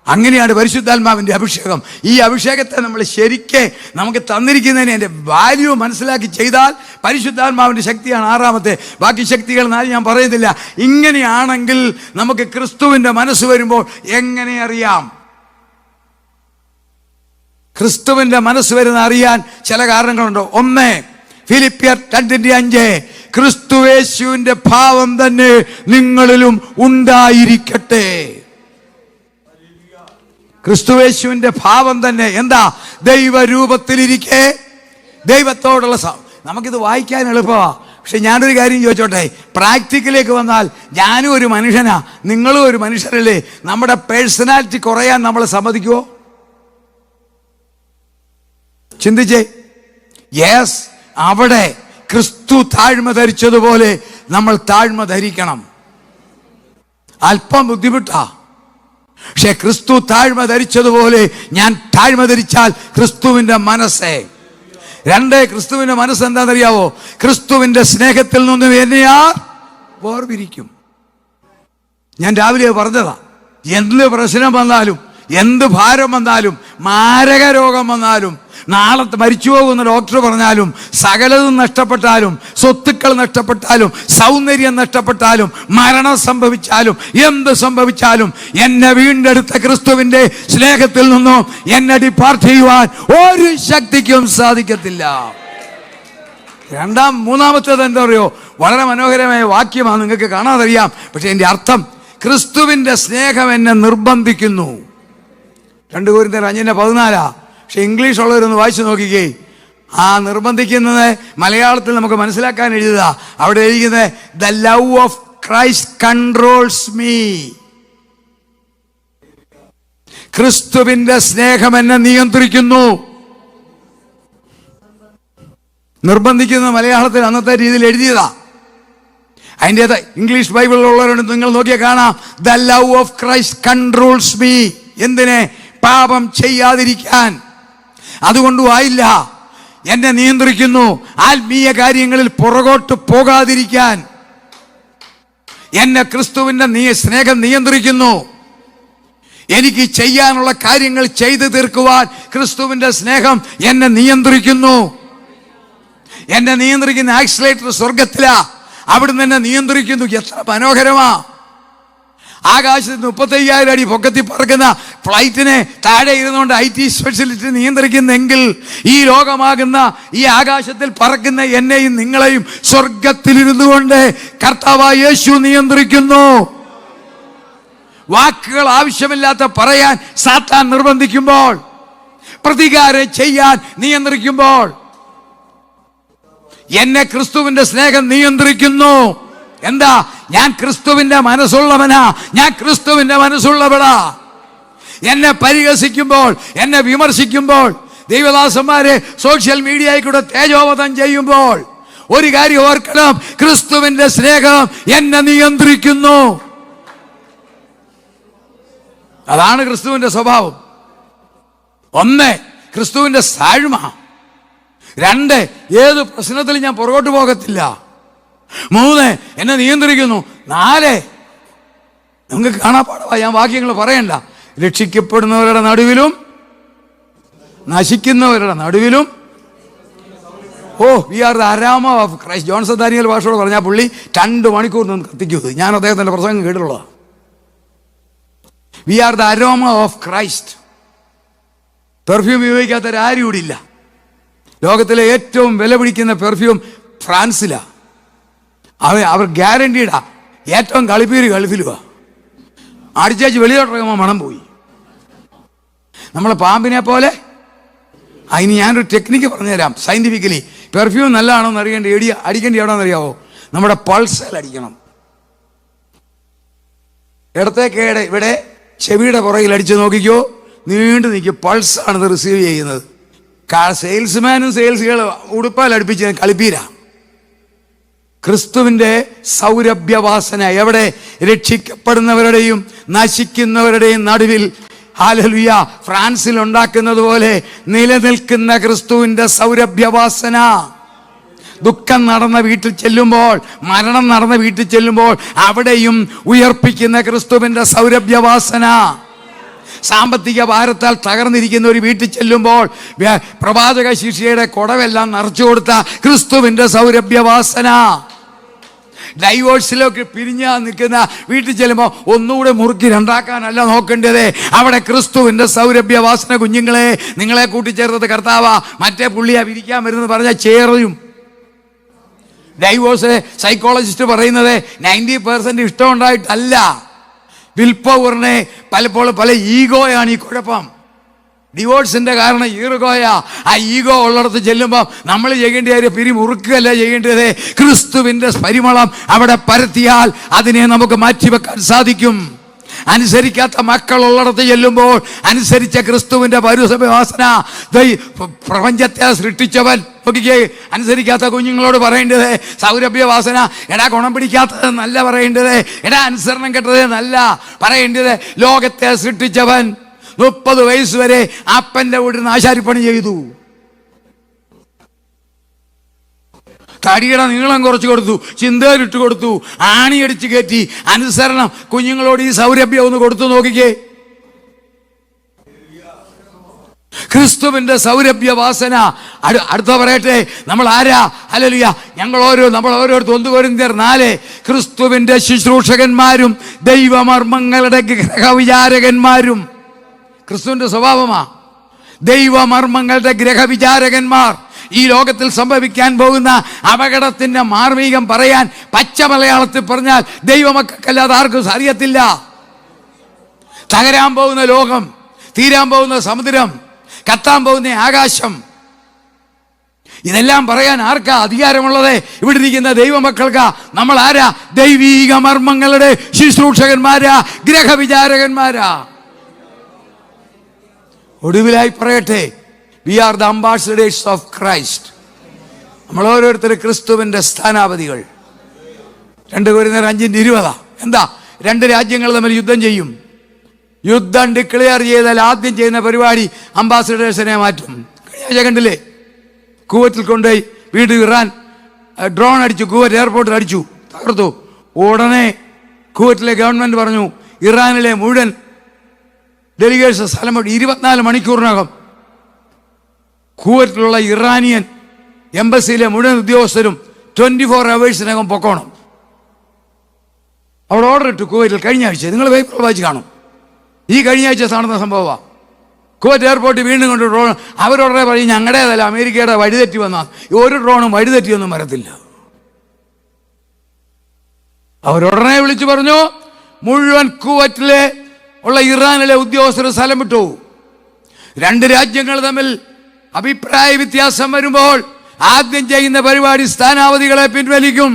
അങ്ങനെയാണ് പരിശുദ്ധാത്മാവിൻ്റെ അഭിഷേകം. ഈ അഭിഷേകത്തെ നമ്മൾ ശരിക്ക് നമുക്ക് തന്നിരിക്കുന്നതിന് എൻ്റെ വാല്യൂ മനസ്സിലാക്കി ചെയ്താൽ പരിശുദ്ധാത്മാവിൻ്റെ ശക്തിയാണ് 6-ാമത്തെ. ബാക്കി ശക്തികൾ 4 ഞാൻ പറയുന്നില്ല. ഇങ്ങനെയാണെങ്കിൽ നമുക്ക് ക്രിസ്തുവിൻ്റെ മനസ്സ് വരുമ്പോൾ എങ്ങനെ അറിയാം? ക്രിസ്തുവിൻ്റെ മനസ്സ് വരുന്ന അറിയാൻ ചില കാരണങ്ങളുണ്ട്. 1 ഫിലിപ്പിയർ 2:5 ക്രിസ്തുയേശുവിൻ്റെ ഭാവം തന്നെ നിങ്ങളിലും ഉണ്ടായിരിക്കട്ടെ. ക്രിസ്തുയേശുവിന്റെ ഭാവം തന്നെ എന്താ? ദൈവരൂപത്തിലിരിക്കെ ദൈവത്തോടുള്ള നമുക്കിത് വായിക്കാൻ എളുപ്പമാ. പക്ഷെ ഞാനൊരു കാര്യം ചോദിച്ചോട്ടെ, പ്രാക്ടിക്കലേക്ക് വന്നാൽ ഞാനും ഒരു മനുഷ്യനാ, നിങ്ങളും ഒരു മനുഷ്യരല്ലേ? നമ്മുടെ പേഴ്സണാലിറ്റി കുറയാൻ നമ്മൾ സമ്മതിക്കുമോ? ചിന്തിച്ചേ. യെസ്, അവിടെ ക്രിസ്തു താഴ്മ ധരിച്ചതുപോലെ നമ്മൾ താഴ്മ ധരിക്കണം. അല്പം ബുദ്ധിമുട്ടാ, പക്ഷെ ക്രിസ്തു താഴ്മ ധരിച്ചതുപോലെ ഞാൻ താഴ്മ ധരിച്ചാൽ ക്രിസ്തുവിന്റെ മനസ്സേ. 2 ക്രിസ്തുവിന്റെ മനസ്സ് എന്താണെന്നറിയാവോ? ക്രിസ്തുവിന്റെ സ്നേഹത്തിൽ നിന്നും എന്നെ വേർപിരിക്കും. ഞാൻ രാവിലെ പറഞ്ഞതാ, എന്ത് പ്രശ്നം വന്നാലും, എന്ത് ഭാരം വന്നാലും, മാരക രോഗം വന്നാലും, നാളെ മരിച്ചു പോകുന്ന ഡോക്ടർ പറഞ്ഞാലും, സകലതും നഷ്ടപ്പെട്ടാലും, സ്വത്തുക്കൾ നഷ്ടപ്പെട്ടാലും, സൗന്ദര്യം നഷ്ടപ്പെട്ടാലും, മരണം സംഭവിച്ചാലും, എന്ത് സംഭവിച്ചാലും, എന്നെ വീണ്ടെടുത്ത ക്രിസ്തുവിന്റെ സ്നേഹത്തിൽ നിന്നും എന്നെ ഡിപ്പാർട്ട് ചെയ്യുവാൻ ഒരു ശക്തിക്കും സാധിക്കത്തില്ല. 3-ാമത്തേത് എന്താ പറയുക? വളരെ മനോഹരമായ വാക്യമാണ്, നിങ്ങൾക്ക് കാണാതറിയാം. പക്ഷെ എൻ്റെ അർത്ഥം, ക്രിസ്തുവിന്റെ സ്നേഹം എന്നെ നിർബന്ധിക്കുന്നു. 2 കൊരിന്ത്യർ 5:14. പക്ഷെ ഇംഗ്ലീഷ് ഉള്ളവരൊന്ന് വായിച്ചു നോക്കിക്കേ. ആ നിർബന്ധിക്കുന്നത് മലയാളത്തിൽ നമുക്ക് മനസ്സിലാക്കാൻ എഴുതുക. അവിടെ എഴുതിക്കുന്നത് the love of Christ controls me. ക്രിസ്തുവിന്റെ സ്നേഹം എന്നെ നിയന്ത്രിക്കുന്നു. നിർബന്ധിക്കുന്ന മലയാളത്തിൽ അന്നത്തെ രീതിയിൽ എഴുതിയതാ. അതിൻ്റെ ഇംഗ്ലീഷ് ബൈബിളിലുള്ളവരോട് നിങ്ങൾ നോക്കിയാൽ കാണാം, the love of Christ controls me. എന്തിനെ? പാപം ചെയ്യാതിരിക്കാൻ. അതുകൊണ്ടും ആയില്ല, എന്നെ നിയന്ത്രിക്കുന്നു. ആത്മീയ കാര്യങ്ങളിൽ പുറകോട്ട് പോകാതിരിക്കാൻ എന്നെ ക്രിസ്തുവിന്റെ സ്നേഹം നിയന്ത്രിക്കുന്നു. എനിക്ക് ചെയ്യാനുള്ള കാര്യങ്ങൾ ചെയ്തു തീർക്കുവാൻ ക്രിസ്തുവിന്റെ സ്നേഹം എന്നെ നിയന്ത്രിക്കുന്നു. എന്നെ നിയന്ത്രിക്കുന്ന ആക്സിലേറ്റർ സ്വർഗത്തിലാ, അവിടുന്ന് എന്നെ നിയന്ത്രിക്കുന്നു. എത്ര മനോഹരമാ! ആകാശത്ത് 35,000 അടി പൊക്കത്തിൽ പറക്കുന്ന ഫ്ലൈറ്റിനെ താഴെ ഇരുന്നുകൊണ്ട് IT സ്പെഷ്യലിസ്റ്റ് നിയന്ത്രിക്കുന്നെങ്കിൽ, ഈ ലോകമാകുന്ന ഈ ആകാശത്തിൽ പറക്കുന്ന എന്നെയും നിങ്ങളെയും സ്വർഗത്തിലിരുന്നു കൊണ്ട് കർത്താവായ യേശു നിയന്ത്രിക്കുന്നു. വാക്കുകൾ ആവശ്യമില്ലാത്ത പറയാൻ സാത്താൻ നിർബന്ധിക്കുമ്പോൾ, പ്രതികാരം ചെയ്യാൻ നിയന്ത്രിക്കുമ്പോൾ, എന്നെ ക്രിസ്തുവിന്റെ സ്നേഹം നിയന്ത്രിക്കുന്നു. എന്താ? ഞാൻ ക്രിസ്തുവിന്റെ മനസ്സുള്ളവനാ, ഞാൻ ക്രിസ്തുവിന്റെ മനസ്സുള്ളവളാ. എന്നെ പരിഹസിക്കുമ്പോൾ, എന്നെ വിമർശിക്കുമ്പോൾ, ദൈവദാസന്മാരെ സോഷ്യൽ മീഡിയയിൽ കൂടെ തേജോവധം ചെയ്യുമ്പോൾ ഒരു കാര്യം ഓർക്കണം, ക്രിസ്തുവിന്റെ സ്നേഹം എന്നെ നിയന്ത്രിക്കുന്നു. അതാണ് ക്രിസ്തുവിന്റെ സ്വഭാവം. 1 ക്രിസ്തുവിന്റെ താഴ്മ. 2 ഏത് പ്രശ്നത്തിലും ഞാൻ പുറകോട്ട് പോകത്തില്ല. 3 എന്നെ നിയന്ത്രിക്കുന്നു. 4 നിങ്ങൾക്ക് കാണാപ്പാടവാ, ഞാൻ വാക്യങ്ങൾ പറയണ്ട. രക്ഷിക്കപ്പെടുന്നവരുടെ നടുവിലും നശിക്കുന്നവരുടെ നടുവിലും we are the aroma of Christ. Johnson Daniel ഭാഷയോട് പറഞ്ഞാൽ പുള്ളി 2 മണിക്കൂർ നിന്ന് കത്തിക്കുന്നത്. ഞാൻ അദ്ദേഹത്തിന്റെ പ്രസംഗം കേട്ടിട്ടുള്ളതാണ്. We are the aroma of Christ. Perfume ഉപയോഗിക്കാത്തവരാരും ഇവിടെ ഇല്ല. ലോകത്തിലെ ഏറ്റവും വില പിടിക്കുന്ന പെർഫ്യൂം ഫ്രാൻസിലാണ്. അവർ ഗ്യാരണ്ടീഡാ. ഏറ്റവും കളിപ്പീര് ഗൾഫിലുവാ. അടിച്ചേച്ച് വെളിയോട്ടിറങ്ങുമ്പോൾ മണം പോയി. നമ്മളെ പാമ്പിനെ പോലെ. അതിന് ഞാനൊരു ടെക്നിക്ക് പറഞ്ഞുതരാം സയന്റിഫിക്കലി. പെർഫ്യൂം നല്ലതാണോ എന്ന് അടിക്കേണ്ടി എവിടെയെന്ന് അറിയാവോ? നമ്മുടെ പൾസിൽ അടിക്കണം. ഇടത്തേക്കേടെ ഇവിടെ ചെവിയുടെ പുറകിൽ അടിച്ച് നോക്കിക്കോ, നീണ്ടു നിൽക്കും. പൾസാണിത് റിസീവ് ചെയ്യുന്നത്. സെയിൽസ്മാനും സെയിൽസുകളും ഉടുപ്പാൽ അടുപ്പിച്ച് കളിപ്പീര. ക്രിസ്തുവിന്റെ സൗരഭ്യവാസന എവിടെ? രക്ഷിക്കപ്പെടുന്നവരുടെയും നശിക്കുന്നവരുടെയും നടുവിൽ. ഹല്ലേലൂയ. ഫ്രാൻസിൽ ഉണ്ടാക്കുന്നത് പോലെ നിലനിൽക്കുന്ന ക്രിസ്തുവിന്റെ സൗരഭ്യവാസന. ദുഃഖം നടന്ന വീട്ടിൽ ചെല്ലുമ്പോൾ, മരണം നടന്ന വീട്ടിൽ ചെല്ലുമ്പോൾ അവിടെയും ഉയർപ്പിക്കുന്ന ക്രിസ്തുവിന്റെ സൗരഭ്യവാസന. സാമ്പത്തിക ഭാരത്താൽ തകർന്നിരിക്കുന്ന ഒരു വീട്ടിൽ ചെല്ലുമ്പോൾ പ്രവാചക ശിഷ്യയുടെ കുടവെല്ലാം നിറച്ചു കൊടുത്ത ക്രിസ്തുവിന്റെ സൗരഭ്യവാസന. ഡൈവോഴ്സിലൊക്കെ പിരിഞ്ഞാ നിൽക്കുന്ന വീട്ടിൽ ചെല്ലുമ്പോൾ ഒന്നുകൂടെ മുറുക്കി രണ്ടാക്കാനല്ല നോക്കേണ്ടത്. അവിടെ ക്രിസ്തുവിന്റെ സൗരഭ്യവാസന. കുഞ്ഞുങ്ങളെ, നിങ്ങളെ കൂട്ടിച്ചേർത്തത് കർത്താവാ. മറ്റേ പുള്ളിയാ വിരിക്കാൻ വരുന്നത് പറഞ്ഞാൽ ചേറും. ഡൈവോഴ്സ് സൈക്കോളജിസ്റ്റ് പറയുന്നത് 90% ഇഷ്ടം ഉണ്ടായിട്ടല്ല, വിൽ പവറിനെ പലപ്പോഴും പല ഈഗോയാണ് ഈ കുഴപ്പം. ഡിവോഴ്സിന്റെ കാരണം ഈഗോയാ. ആ ഈഗോ ഉള്ളിടത്ത് ചെല്ലുമ്പോൾ നമ്മൾ ചെയ്യേണ്ട കാര്യം പിരിമുറുക്കുകയല്ല ചെയ്യേണ്ടത്. ക്രിസ്തുവിന്റെ പരിമളം അവിടെ പരത്തിയാൽ അതിനെ നമുക്ക് മാറ്റിവെക്കാൻ സാധിക്കും. അനുസരിക്കാത്ത മക്കൾ ഉള്ളിടത്ത് ചെല്ലുമ്പോൾ അനുസരിച്ച ക്രിസ്തുവിന്റെ പൗരസഭവാസന. പ്രപഞ്ചത്തെ സൃഷ്ടിച്ചവൻ നോക്കിക്കേ. അനുസരിക്കാത്ത കുഞ്ഞുങ്ങളോട് പറയേണ്ടത് സൗരഭ്യവാസന. എടാ ഗുണം പിടിക്കാത്തത് നല്ല പറയേണ്ടത്, എടാ അനുസരണം കെട്ടത് നല്ല പറയേണ്ടത്. ലോകത്തെ സൃഷ്ടിച്ചവൻ 30 വയസ്സ് വരെ അപ്പന്റെ വീട്ടിൽ നിന്ന് ആശാരിപ്പണി ചെയ്തു. തടിയുടെ നീളം കുറച്ച് കൊടുത്തു, ചിന്തയിലിട്ട് കൊടുത്തു, ആണിയടിച്ച് കയറ്റി. അനുസരണം. കുഞ്ഞുങ്ങളോട് ഈ സൗരഭ്യം ഒന്ന് കൊടുത്തു നോക്കിക്കേ. ക്രിസ്തുവിന്റെ സൗരഭ്യവാസന. അടുത്ത പറയട്ടെ, നമ്മൾ ആരാ? ഹല്ലേലൂയ. നമ്മൾ ഓരോരുത്തർ 1 കൊരിന്ത്യർ 4. ക്രിസ്തുവിന്റെ ശുശ്രൂഷകന്മാരും ദൈവമർമ്മങ്ങളുടെ ഗ്രഹവിചാരകന്മാരും. ക്രിസ്തുവിന്റെ സ്വഭാവമാ ദൈവമർമ്മങ്ങളുടെ ഗ്രഹവിചാരകന്മാർ. ഈ ലോകത്തിൽ സംഭവിക്കാൻ പോകുന്ന അപകടത്തിന്റെ മാർമികം പറയാൻ പച്ച മലയാളത്തിൽ പറഞ്ഞാൽ ദൈവമക്കല്ലാതെ ആർക്കും അറിയത്തില്ല. തകരാൻ പോകുന്ന ലോകം, തീരാൻ പോകുന്ന സമുദ്രം, കത്താൻ പോകുന്ന ആകാശം, ഇതെല്ലാം പറയാൻ ആർക്കാ അധികാരമുള്ളത്? ഇവിടെ ഇരിക്കുന്ന ദൈവമക്കൾക്കാ. നമ്മൾ ആരാ? ദൈവീക മർമ്മങ്ങളുടെ ശുശ്രൂഷകന്മാരാ, ഗ്രഹവിചാരകന്മാരാ. ഒടുവിലായി പറയട്ടെ, we are the ambassadors of Christ. നമ്മൾ ഓരോരുത്തർ ക്രിസ്തുവിന്റെ സ്ഥാനാപതികൾ. 2 കൊരിന്ത്യർ 5:20. എന്താ? 2 രാജ്യങ്ങൾ തമ്മിൽ യുദ്ധം ചെയ്യും. യുദ്ധം ഡിക്ലെയർ ചെയ്താൽ ആദ്യം ചെയ്യുന്ന പരിപാടി അംബാസഡേഴ്സിനെ മാറ്റും. കഴിഞ്ഞ കണ്ടില്ലേ? കുവൈറ്റിൽ കൊണ്ടുപോയി വീണ്ടും ഇറാൻ ഡ്രോൺ അടിച്ചു, കുവൈറ്റ് എയർപോർട്ടിൽ അടിച്ചു, തകർത്തു. ഉടനെ കുവൈറ്റിലെ ഗവൺമെന്റ് പറഞ്ഞു ഇറാനിലെ മുഴുവൻ ഡെലിഗേറ്റ്സ് സ്ഥലം 24 മണിക്കൂറിനകം കുവൈറ്റിലുള്ള ഇറാനിയൻ എംബസിയിലെ മുഴുവൻ ഉദ്യോഗസ്ഥരും 24 hours പൊക്കോണം. അവിടെ ഓർഡർ ഇട്ടു കുവൈറ്റിൽ. കഴിഞ്ഞ ആഴ്ച നിങ്ങൾ പേപ്പർ വായിച്ച് കാണും. ഈ കഴിഞ്ഞ ആഴ്ച നടന്ന സംഭവമാണ്. കുവൈറ്റ് എയർപോർട്ടിൽ വീണ്ടും കൊണ്ട് ഡ്രോൺ. അവരോടനെ പറയും ഞങ്ങളുടേതല്ല, അമേരിക്കയുടെ വഴിതെറ്റി വന്നാൽ. ഒരു ഡ്രോണും വഴിതെറ്റിയൊന്നും വരത്തില്ല. അവരുടനെ വിളിച്ചു പറഞ്ഞു മുഴുവൻ കുവൈറ്റിലെ ഉള്ള ഇറാനിലെ ഉദ്യോഗസ്ഥർ സ്ഥലം വിട്ടു. 2 രാജ്യങ്ങൾ തമ്മിൽ അഭിപ്രായ വ്യത്യാസം വരുമ്പോൾ ആദ്യം ചെയ്യുന്ന പരിപാടി സ്ഥാനാപതികളെ പിൻവലിക്കും.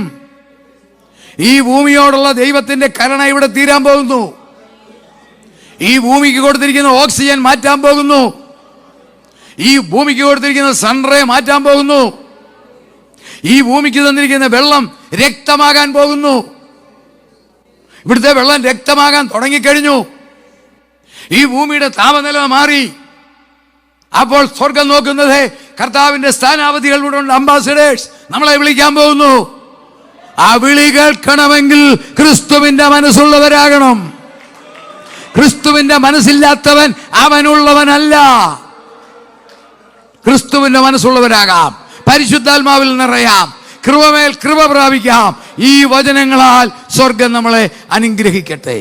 ഈ ഭൂമിയോടുള്ള ദൈവത്തിന്റെ കരുണ ഇവിടെ തീരാൻ പോകുന്നു. ഈ ഭൂമിക്ക് കൊടുത്തിരിക്കുന്ന ഓക്സിജൻ മാറ്റാൻ പോകുന്നു. ഈ ഭൂമിക്ക് കൊടുത്തിരിക്കുന്ന സൺറേ മാറ്റാൻ പോകുന്നു. ഈ ഭൂമിക്ക് തന്നിരിക്കുന്ന വെള്ളം രക്തമാകാൻ പോകുന്നു. ഇവിടുത്തെ വെള്ളം രക്തമാകാൻ തുടങ്ങിക്കഴിഞ്ഞു. ഈ ഭൂമിയുടെ താപനില മാറി. അപ്പോൾ സ്വർഗം നോക്കുന്നത് കർത്താവിന്റെ സ്ഥാനാപതികളുടെ അംബാസഡേഴ്സ് നമ്മളെ വിളിക്കാൻ പോകുന്നു. ആ വിളി കേൾക്കണമെങ്കിൽ ക്രിസ്തുവിന്റെ മനസ്സുള്ളവരാകണം. ക്രിസ്തുവിന്റെ മനസ്സില്ലാത്തവൻ അവനുള്ളവനല്ല. ക്രിസ്തുവിന്റെ മനസ്സുള്ളവരാകാം. പരിശുദ്ധാത്മാവിൽ നിറയാം. കൃപമേൽ കൃപ പ്രാപിക്കാം. ഈ വചനങ്ങളാൽ സ്വർഗം നമ്മളെ അനുഗ്രഹിക്കട്ടെ.